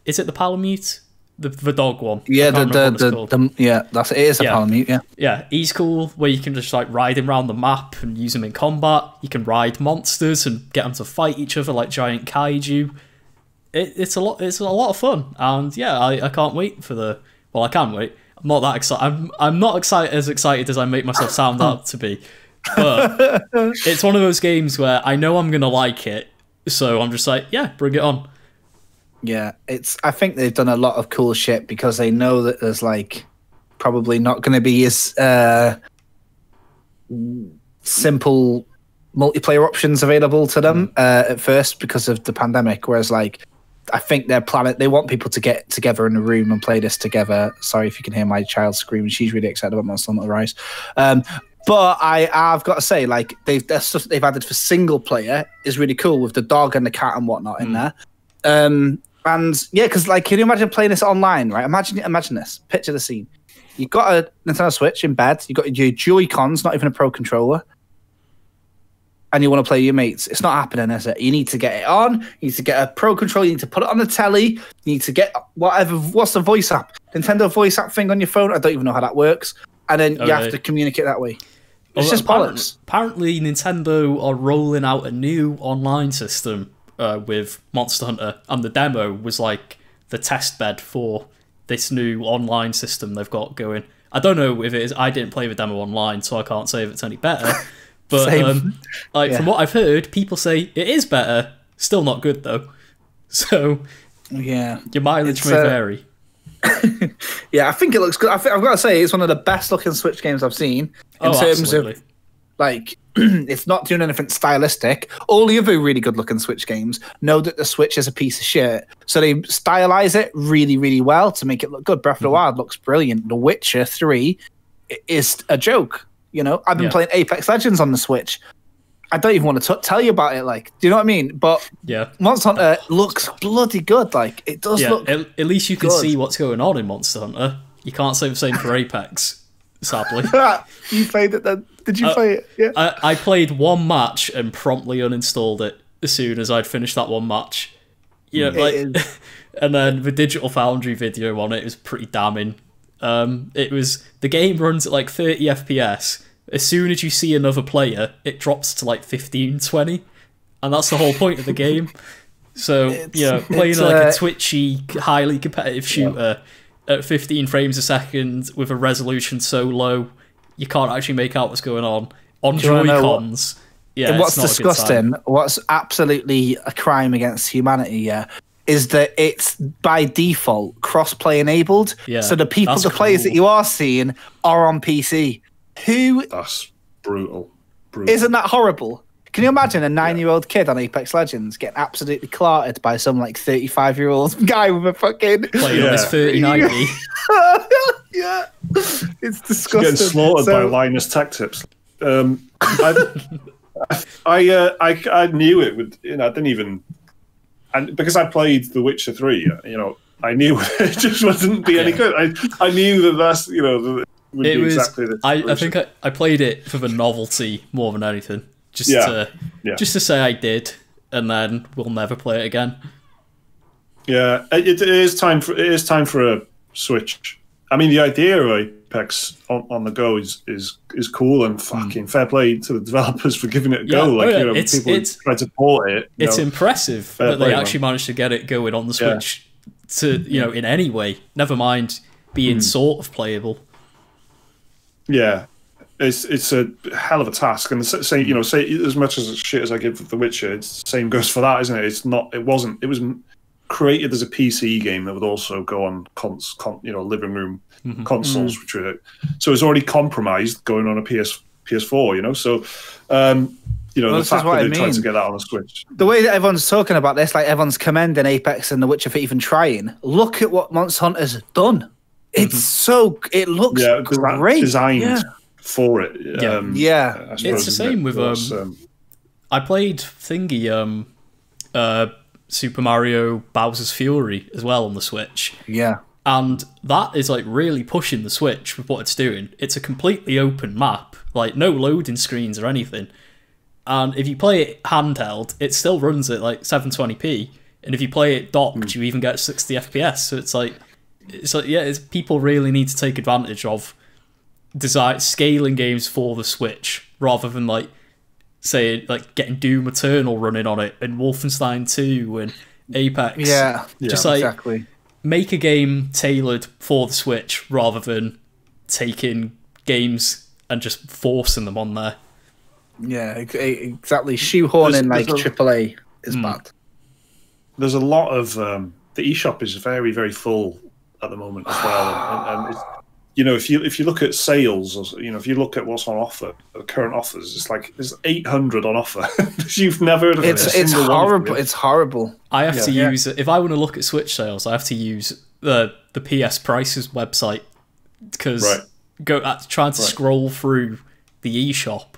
Speaker 3: Is it the Palamute? The dog one.
Speaker 2: Yeah, it is a Palamute, yeah.
Speaker 3: Yeah, he's cool, where you can just like ride him around the map and use him in combat. You can ride monsters and get them to fight each other like giant kaiju. It's a lot of fun, and yeah, I can't wait for the... Well, I can wait. I'm not that excited. I'm not as excited as I make myself sound out to be. But it's one of those games where I know I'm gonna like it, so I'm just like, yeah, bring it on.
Speaker 2: Yeah, I think they've done a lot of cool shit because they know that there's like probably not going to be as simple multiplayer options available to them at first because of the pandemic. Whereas, like, I think they want people to get together in a room and play this together. Sorry if you can hear my child scream. She's really excited about Monster Hunter Rise. But I've got to say, like, the stuff they've added for single player is really cool with the dog and the cat and whatnot in there. And yeah, because, like, can you imagine playing this online, right? Imagine this. Picture the scene. You've got a Nintendo Switch in bed. You've got your Joy-Cons, not even a Pro Controller. And you want to play your mates. It's not happening, is it? You need to get it on. You need to get a Pro Controller. You need to put it on the telly. You need to get whatever. What's the voice app? Nintendo voice app thing on your phone? I don't even know how that works. And then you have to communicate that way. It's just bollocks.
Speaker 3: Apparently, Nintendo are rolling out a new online system with Monster Hunter. And the demo was like the test bed for this new online system they've got going. I don't know if it is. I didn't play the demo online, so I can't say if it's any better. But from what I've heard, people say it is better. Still not good though. So
Speaker 2: yeah,
Speaker 3: your mileage may vary.
Speaker 2: Yeah, I think it looks good. I've got to say, it's one of the best looking Switch games I've seen in terms of, like, it's not doing anything stylistic. All the other really good looking Switch games know that the Switch is a piece of shit, so they stylize it really, really well to make it look good. Breath of the Wild looks brilliant. The Witcher 3 is a joke. You know, I've been playing Apex Legends on the Switch. I don't even want to tell you about it. Like, do you know what I mean? But Monster Hunter looks bloody good. Like, it does look.
Speaker 3: At least you can see what's going on in Monster Hunter. You can't say the same for Apex, sadly.
Speaker 2: You played it then? Did you play it? Yeah.
Speaker 3: I played one match and promptly uninstalled it as soon as I'd finished that one match. Yeah, and then the Digital Foundry video on it was pretty damning. The game runs at like 30 FPS. As soon as you see another player, it drops to like 15, 20, and that's the whole point of the game. So playing like a twitchy, highly competitive shooter at 15 frames a second with a resolution so low, you can't actually make out what's going on Joy-Cons.
Speaker 2: Yeah, what's disgusting, what's absolutely a crime against humanity, is that it's by default cross-play enabled. Yeah, so the players that you are seeing are on PC.
Speaker 1: That's brutal.
Speaker 2: Isn't that horrible? Can you imagine a 9-year-old kid on Apex Legends getting absolutely clarted by some like 35-year-old guy with a fucking
Speaker 3: playing on his 3090?
Speaker 2: Yeah, it's disgusting.
Speaker 1: Getting slaughtered by Linus Tech Tips. I knew it would. I didn't even. And because I played The Witcher 3, I knew it just wouldn't be any good. I knew that's, would be exactly the
Speaker 3: I think I played it for the novelty more than anything. Just to say I did, and then we'll never play it again.
Speaker 1: Yeah, it is time for a Switch. I mean, the idea of Apex on the go is cool, and fucking fair play to the developers for giving it a go. People try to port it.
Speaker 3: It's impressive that they actually managed to get it going on the Switch in any way. Never mind being sort of playable. Yeah,
Speaker 1: it's a hell of a task, and say as much as shit as I give The Witcher, it's the same goes for that, isn't it? It was created as a PC game that would also go on living room consoles, which are, so it's already compromised going on a PS4. So the fact that they tried to get that on a Switch,
Speaker 2: the way that everyone's talking about this, like everyone's commending Apex and The Witcher for even trying. Look at what Monster Hunter's done. It's it looks great,
Speaker 1: designed for it.
Speaker 3: It's the same with I played Super Mario Bowser's Fury as well on the Switch.
Speaker 2: Yeah.
Speaker 3: And that is like really pushing the Switch with what it's doing. It's a completely open map, like no loading screens or anything. And if you play it handheld, it still runs at like 720p. And if you play it docked, you even get 60 FPS. So it's people really need to take advantage of scaling games for the Switch rather than like say like getting Doom Eternal running on it and Wolfenstein 2 and Apex.
Speaker 2: Exactly.
Speaker 3: Make a game tailored for the Switch rather than taking games and just forcing them on there.
Speaker 2: Yeah, exactly. Shoehorning like AAA is bad.
Speaker 1: There's a lot of the eShop is very, very full at the moment as well, and if you look at sales, or if you look at what's on offer, the current offers, it's like there's 800 on offer. You've never heard of it.
Speaker 2: It's horrible. It's horrible.
Speaker 3: I have to use if I want to look at Switch sales, I have to use the PS Prices website because trying to scroll through the eShop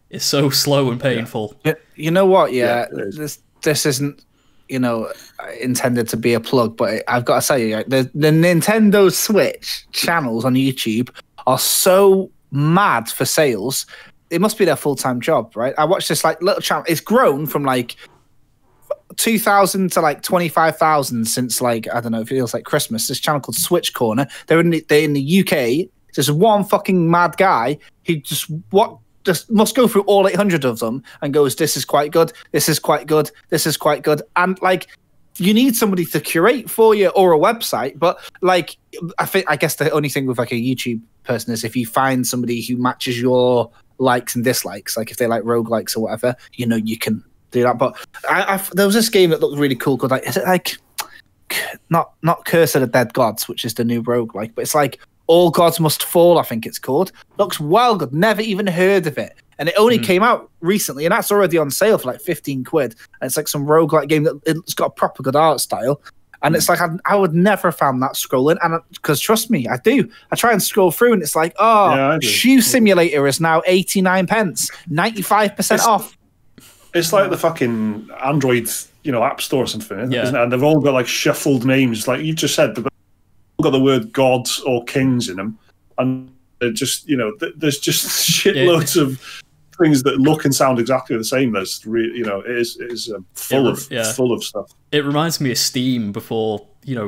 Speaker 3: is so slow and painful.
Speaker 2: You know what? This isn't intended to be a plug, but I've got to say, the Nintendo Switch channels on YouTube are so mad for sales. It must be their full-time job, right? I watched this like little channel. It's grown from like 2,000 to like 25,000 since like, I don't know, it feels like Christmas. This channel called Switch Corner. They're in the UK. There's one fucking mad guy who just must go through all 800 of them and goes, this is quite good, this is quite good, this is quite good. And like, you need somebody to curate for you or a website. But like, I guess the only thing with like a YouTube person is if you find somebody who matches your likes and dislikes, like if they like roguelikes or whatever, you can do that. But there was this game that looked really cool called like, is it like not Curse of the Dead Gods, which is the new roguelike, but it's like All Gods Must Fall, I think it's called. Looks well good. Never even heard of it. And it only came out recently, and that's already on sale for like 15 quid. And it's like some roguelike game that it's got a proper good art style. And it's like, I would never have found that scrolling. And because trust me, I do. I try and scroll through and it's like, Shoe Simulator is now 89 pence, 95% off.
Speaker 1: It's like the fucking Android, app store or something, isn't it? And they've all got like shuffled names. Like you just said, they've all got the word gods or kings in them. And they're just, there's just shitloads of things that look and sound exactly the same. There's really, it is full of stuff.
Speaker 3: It reminds me of Steam before,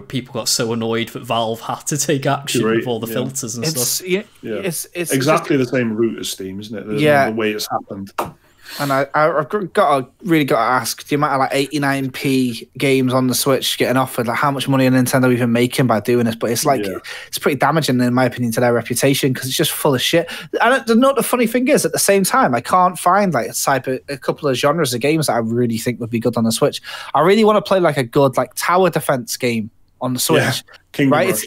Speaker 3: people got so annoyed that Valve had to take action with all the filters and stuff.
Speaker 1: It's exactly the same route as Steam, isn't it? The way it's happened.
Speaker 2: And I've really got to ask, the amount of like 89p games on the Switch getting offered, like how much money are Nintendo even making by doing this? But it's like, it's pretty damaging in my opinion to their reputation because it's just full of shit. And the funny thing is, at the same time, I can't find like a couple of genres of games that I really think would be good on the Switch. I really want to play like a good like tower defense game on the Switch.
Speaker 1: Kingdom Rush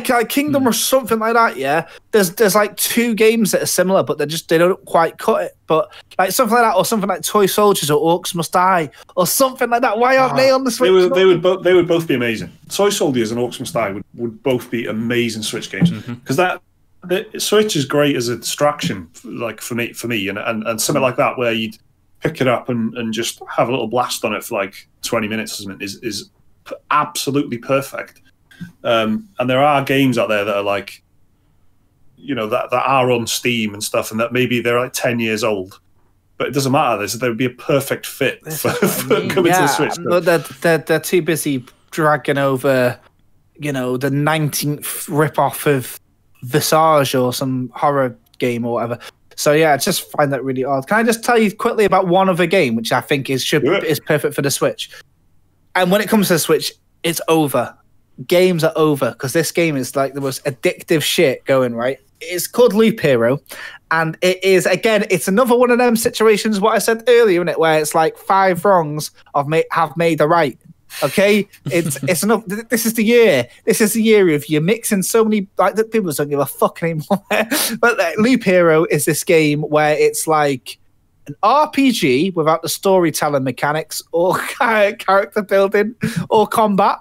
Speaker 2: like Kingdom or something like that. Yeah, there's like two games that are similar, but they don't quite cut it. But like something like that, or something like Toy Soldiers or Orcs Must Die, or something like that. Why aren't they on the Switch?
Speaker 1: They would both be amazing. Toy Soldiers and Orcs Must Die would both be amazing Switch games because the Switch is great as a distraction, like for me, and something like that where you'd pick it up and just have a little blast on it for like 20 minutes or something is absolutely perfect. And there are games out there that are like, that are on Steam and stuff, and that maybe they're like 10 years old, but it doesn't matter. They would be a perfect fit for coming to the Switch.
Speaker 2: But they're too busy dragging over, the 19th rip-off of Visage or some horror game or whatever. So yeah, I just find that really odd. Can I just tell you quickly about one other game which I think is perfect for the Switch? And when it comes to the Switch, it's over. Games are over because this game is like the most addictive shit going, right? It's called Loop Hero, and it is, again, it's another one of them situations, what I said earlier, isn't it, where it's like 5 wrongs have made a right. Okay, it's enough. This is the year. This is the year of you mixing so many, like, that people don't give a fuck anymore. But Loop Hero is this game where it's like an RPG without the storytelling mechanics or character building or combat.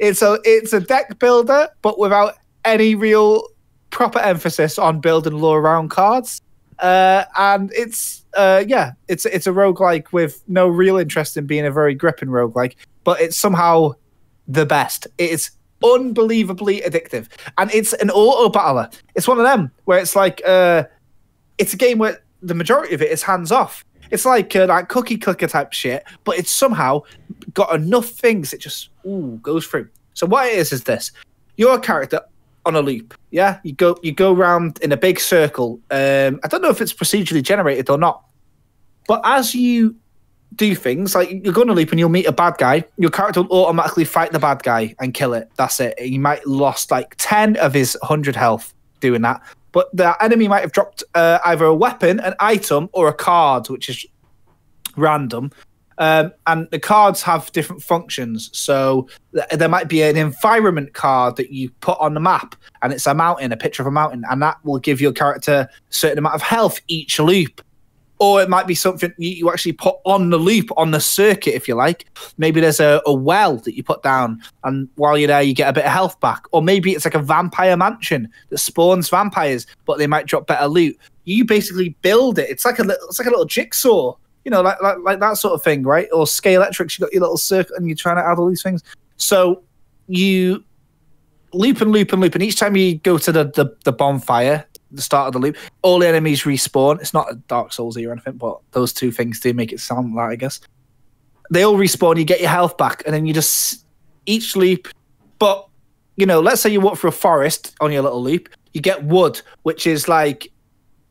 Speaker 2: It's a deck builder, but without any real proper emphasis on building lore around cards. And it's a roguelike with no real interest in being a very gripping roguelike, but it's somehow the best. It's unbelievably addictive. And it's an auto battler. It's one of them where it's like it's a game where the majority of it is hands off. It's like cookie clicker type shit, but it's somehow got enough things it just goes through. So what it is this: you're a character on a loop. Yeah, you go around in a big circle. I don't know if it's procedurally generated or not, but as you do things, like you're going to loop and you'll meet a bad guy, your character will automatically fight the bad guy and kill it. That's it. You might lost like 10 of his 100 health doing that. But the enemy might have dropped either a weapon, an item, or a card, which is random. And the cards have different functions. So there might be an environment card that you put on the map, and it's a mountain, a picture of a mountain, and that will give your character a certain amount of health each loop. Or it might be something you actually put on the loop, on the circuit, if you like. Maybe there's a well that you put down, and while you're there, you get a bit of health back. Or maybe it's like a vampire mansion that spawns vampires, but they might drop better loot. You basically build it. It's like a little jigsaw, you know, like that sort of thing, right? Or Scalextrics, you got your little circle, and you're trying to add all these things. So you loop and loop and loop, and each time you go to the bonfire, the start of the loop, all the enemies respawn. It's not a Dark Souls or anything, but those two things do make it sound like, I guess. They all respawn, you get your health back, and then you just each loop. But, you know, let's say you walk through a forest on your little loop, you get wood, which is like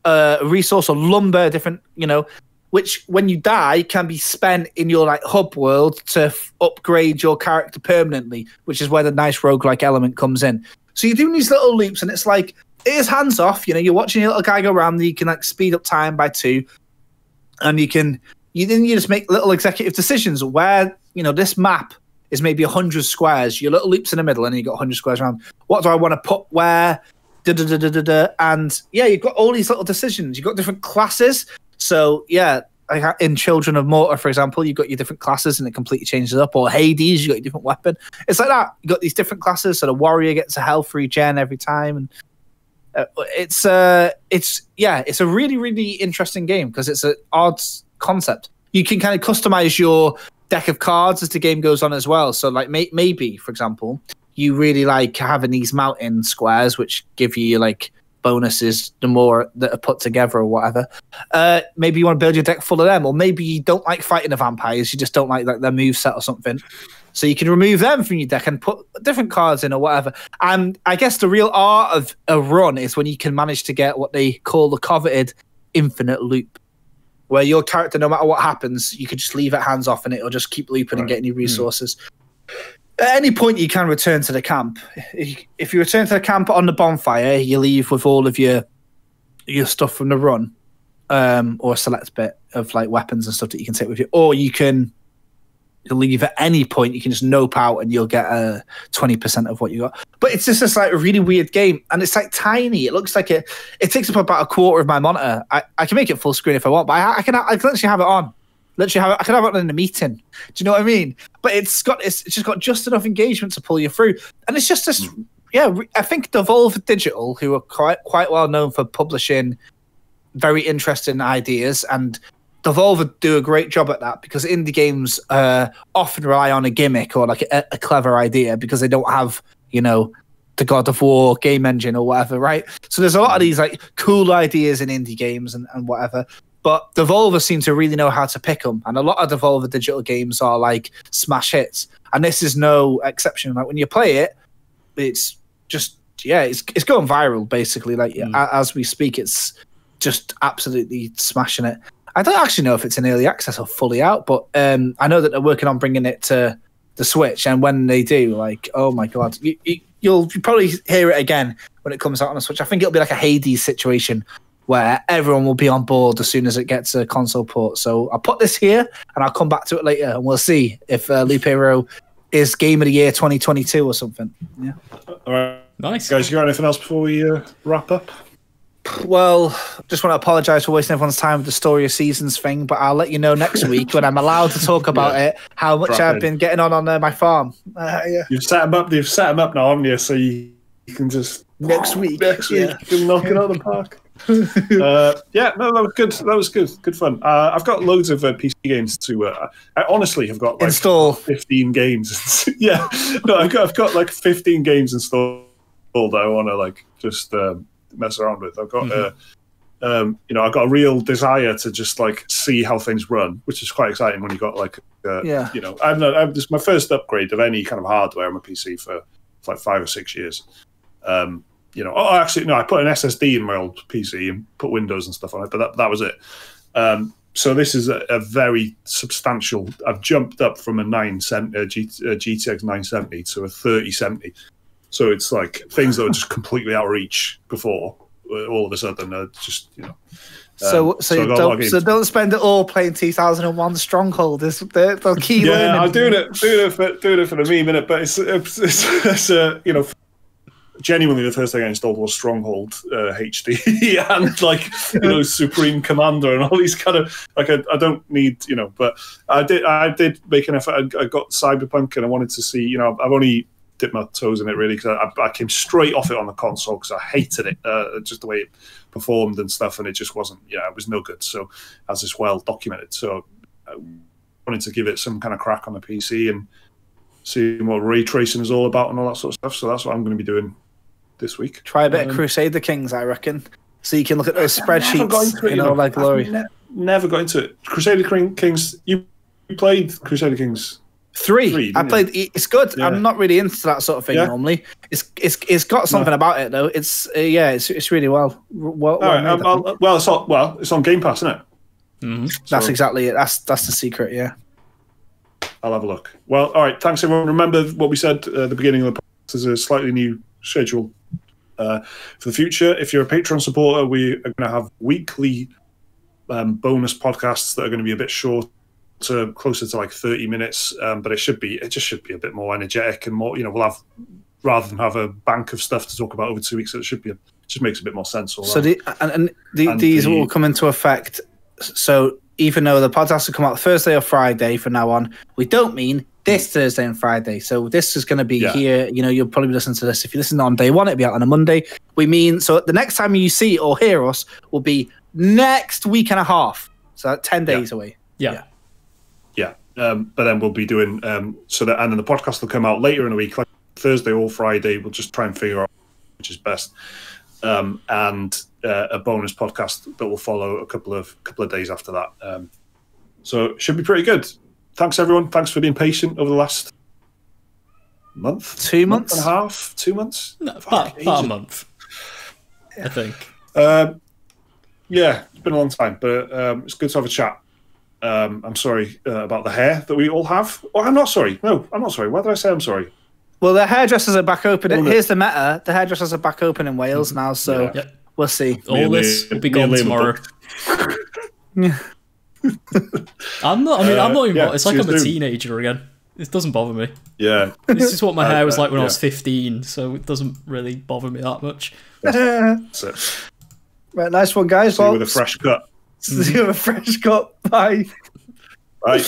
Speaker 2: a resource or lumber, different, you know, which when you die can be spent in your like hub world to upgrade your character permanently, which is where the nice roguelike element comes in. So you're doing these little loops, and it's like, it is hands off. You know, you're watching your little guy go around, you can like speed up time by 2, and you just make little executive decisions where, you know, this map is maybe 100 squares, your little loops in the middle, and you got 100 squares around. What do I want to put where? And yeah, you've got all these little decisions. You've got different classes. So yeah, like in Children of Mortar, for example, you've got your different classes, and it completely changes it up. Or Hades, you got your different weapon. It's like that. You got these different classes. So the warrior gets a health regen every time, and it's a really, really interesting game because it's an odd concept. You can kind of customize your deck of cards as the game goes on as well. So like maybe, for example, you really like having these mountain squares, which give you like bonuses the more that are put together or whatever. Maybe you want to build your deck full of them, or maybe you don't like fighting the vampires, you just don't like their moveset or something. So you can remove them from your deck and put different cards in or whatever. And I guess the real art of a run is when you can manage to get what they call the coveted infinite loop, where your character, no matter what happens, you can just leave it hands off and it'll just keep looping and getting you resources. At any point, you can return to the camp. If you return to the camp on the bonfire, you leave with all of your stuff from the run, or a select bit of like weapons and stuff that you can take with you. Or you can leave at any point. You can just nope out and you'll get 20% of what you got. But it's just this like a really weird game, and it's like tiny. It looks like it takes up about a quarter of my monitor. I can make it full screen if I want, but I can literally have it on. I can have it in a meeting. Do you know what I mean? But it's just got just enough engagement to pull you through, and it's just this. Yeah, I think Devolver Digital, who are quite well known for publishing very interesting ideas, and Devolver do a great job at that, because indie games often rely on a gimmick or like a clever idea because they don't have, you know, the God of War game engine or whatever, right? So there's a lot of these like cool ideas in indie games and whatever. But Devolver seem to really know how to pick them, and a lot of Devolver Digital games are like smash hits, and this is no exception. Like when you play it, it's just it's going viral basically. Like as we speak, it's just absolutely smashing it. I don't actually know if it's in early access or fully out, but I know that they're working on bringing it to the Switch, and when they do, like, oh my god, you'll probably hear it again when it comes out on the Switch. I think it'll be like a Hades situation, where everyone will be on board as soon as it gets a console port. So I'll put this here, and I'll come back to it later, and we'll see if Loop Hero is Game of the Year 2022 or something. Yeah.
Speaker 1: All right.
Speaker 3: Nice.
Speaker 1: Guys, you got anything else before we wrap up?
Speaker 2: Well, just want to apologise for wasting everyone's time with the Story of Seasons thing, but I'll let you know next week when I'm allowed to talk about it, how much I've been getting on my farm. Yeah.
Speaker 1: You've set them up. You've set them up now, haven't you? So you can just
Speaker 2: next week
Speaker 1: you can knock it out of the park. Yeah, no, that was good. That was good fun. I've got loads of PC games to. I honestly have got like
Speaker 2: install
Speaker 1: 15 games. Yeah, no, I've got like 15 games installed that I want to like just mess around with. I've got you know, I've got a real desire to just like see how things run, which is quite exciting when you got like you know, this is my first upgrade of any kind of hardware on my PC for like 5 or 6 years. You know, actually, no, I put an SSD in my old PC and put Windows and stuff on it, but that was it. So this is a very substantial. I've jumped up from a GTX 970 to a 3070. So it's like things that were just completely out of reach before, all of a sudden, are just, you know,
Speaker 2: So don't spend it all playing 2001 Stronghold. Is the key learning.
Speaker 1: I'm doing it for the meme, innit? But it's you know, genuinely the first thing I installed was Stronghold HD and like, you know, Supreme Commander and all these kind of like I don't need, you know, but I did make an effort. I got Cyberpunk and I wanted to see, you know, I've only dipped my toes in it really because I came straight off it on the console because I hated it, just the way it performed and stuff, and it just wasn't, it was no good. So as it's well documented, so I wanted to give it some kind of crack on the PC and see what ray tracing is all about and all that sort of stuff. So that's what I'm going to be doing this week.
Speaker 2: Try a bit of Crusader Kings, I reckon, so you can look at those spreadsheets in all their glory.
Speaker 1: Never got into it. Crusader Kings. You played Crusader Kings?
Speaker 2: 3. I played. It's good. Yeah. I'm not really into that sort of thing normally. It's got something about it though. It's really well.
Speaker 1: It's on Game Pass, isn't it?
Speaker 2: Mm-hmm. That's exactly it. That's the secret. Yeah.
Speaker 1: I'll have a look. Well, all right. Thanks everyone. Remember what we said at the beginning of the podcast. There's a slightly new schedule for the future. If you're a Patreon supporter, we are going to have weekly bonus podcasts that are going to be a bit short. Closer to like 30 minutes, but it just should be a bit more energetic and more, we'll have, rather than have a bank of stuff to talk about over 2 weeks, it should be just makes a bit more sense.
Speaker 2: So these will come into effect. So even though the podcast will come out Thursday or Friday from now on, we don't mean this Thursday and Friday. So this is going to be here. You'll probably be listening to this. If you listen on day one, it'll be out on a Monday. We mean, so the next time you see or hear us will be next week and a half. So 10 days away.
Speaker 3: Yeah.
Speaker 1: But then we'll be doing and then the podcast will come out later in the week, like Thursday or Friday. We'll just try and figure out which is best, and a bonus podcast that will follow a couple of days after that. So it should be pretty good. Thanks everyone. Thanks for being patient over the last month,
Speaker 2: 2 months,
Speaker 1: month and a half, 2 months,
Speaker 3: about a month, I think.
Speaker 1: It's been a long time, but it's good to have a chat. I'm sorry about the hair that we all have. Oh, I'm not sorry. No, I'm not sorry. Why did I say I'm sorry?
Speaker 2: Well, the hairdressers are back open. Here's the meta. The hairdressers are back open in Wales now, so we'll see.
Speaker 3: All this will be gone tomorrow. I'm not even... it's like I'm a teenager again. It doesn't bother me.
Speaker 1: Yeah.
Speaker 3: This is what my hair was like when I was 15, so it doesn't really bother me that much.
Speaker 1: That's it.
Speaker 2: Right, nice one, guys.
Speaker 1: See you with a fresh cut.
Speaker 2: See you with a fresh cut. Bye.
Speaker 1: Bye.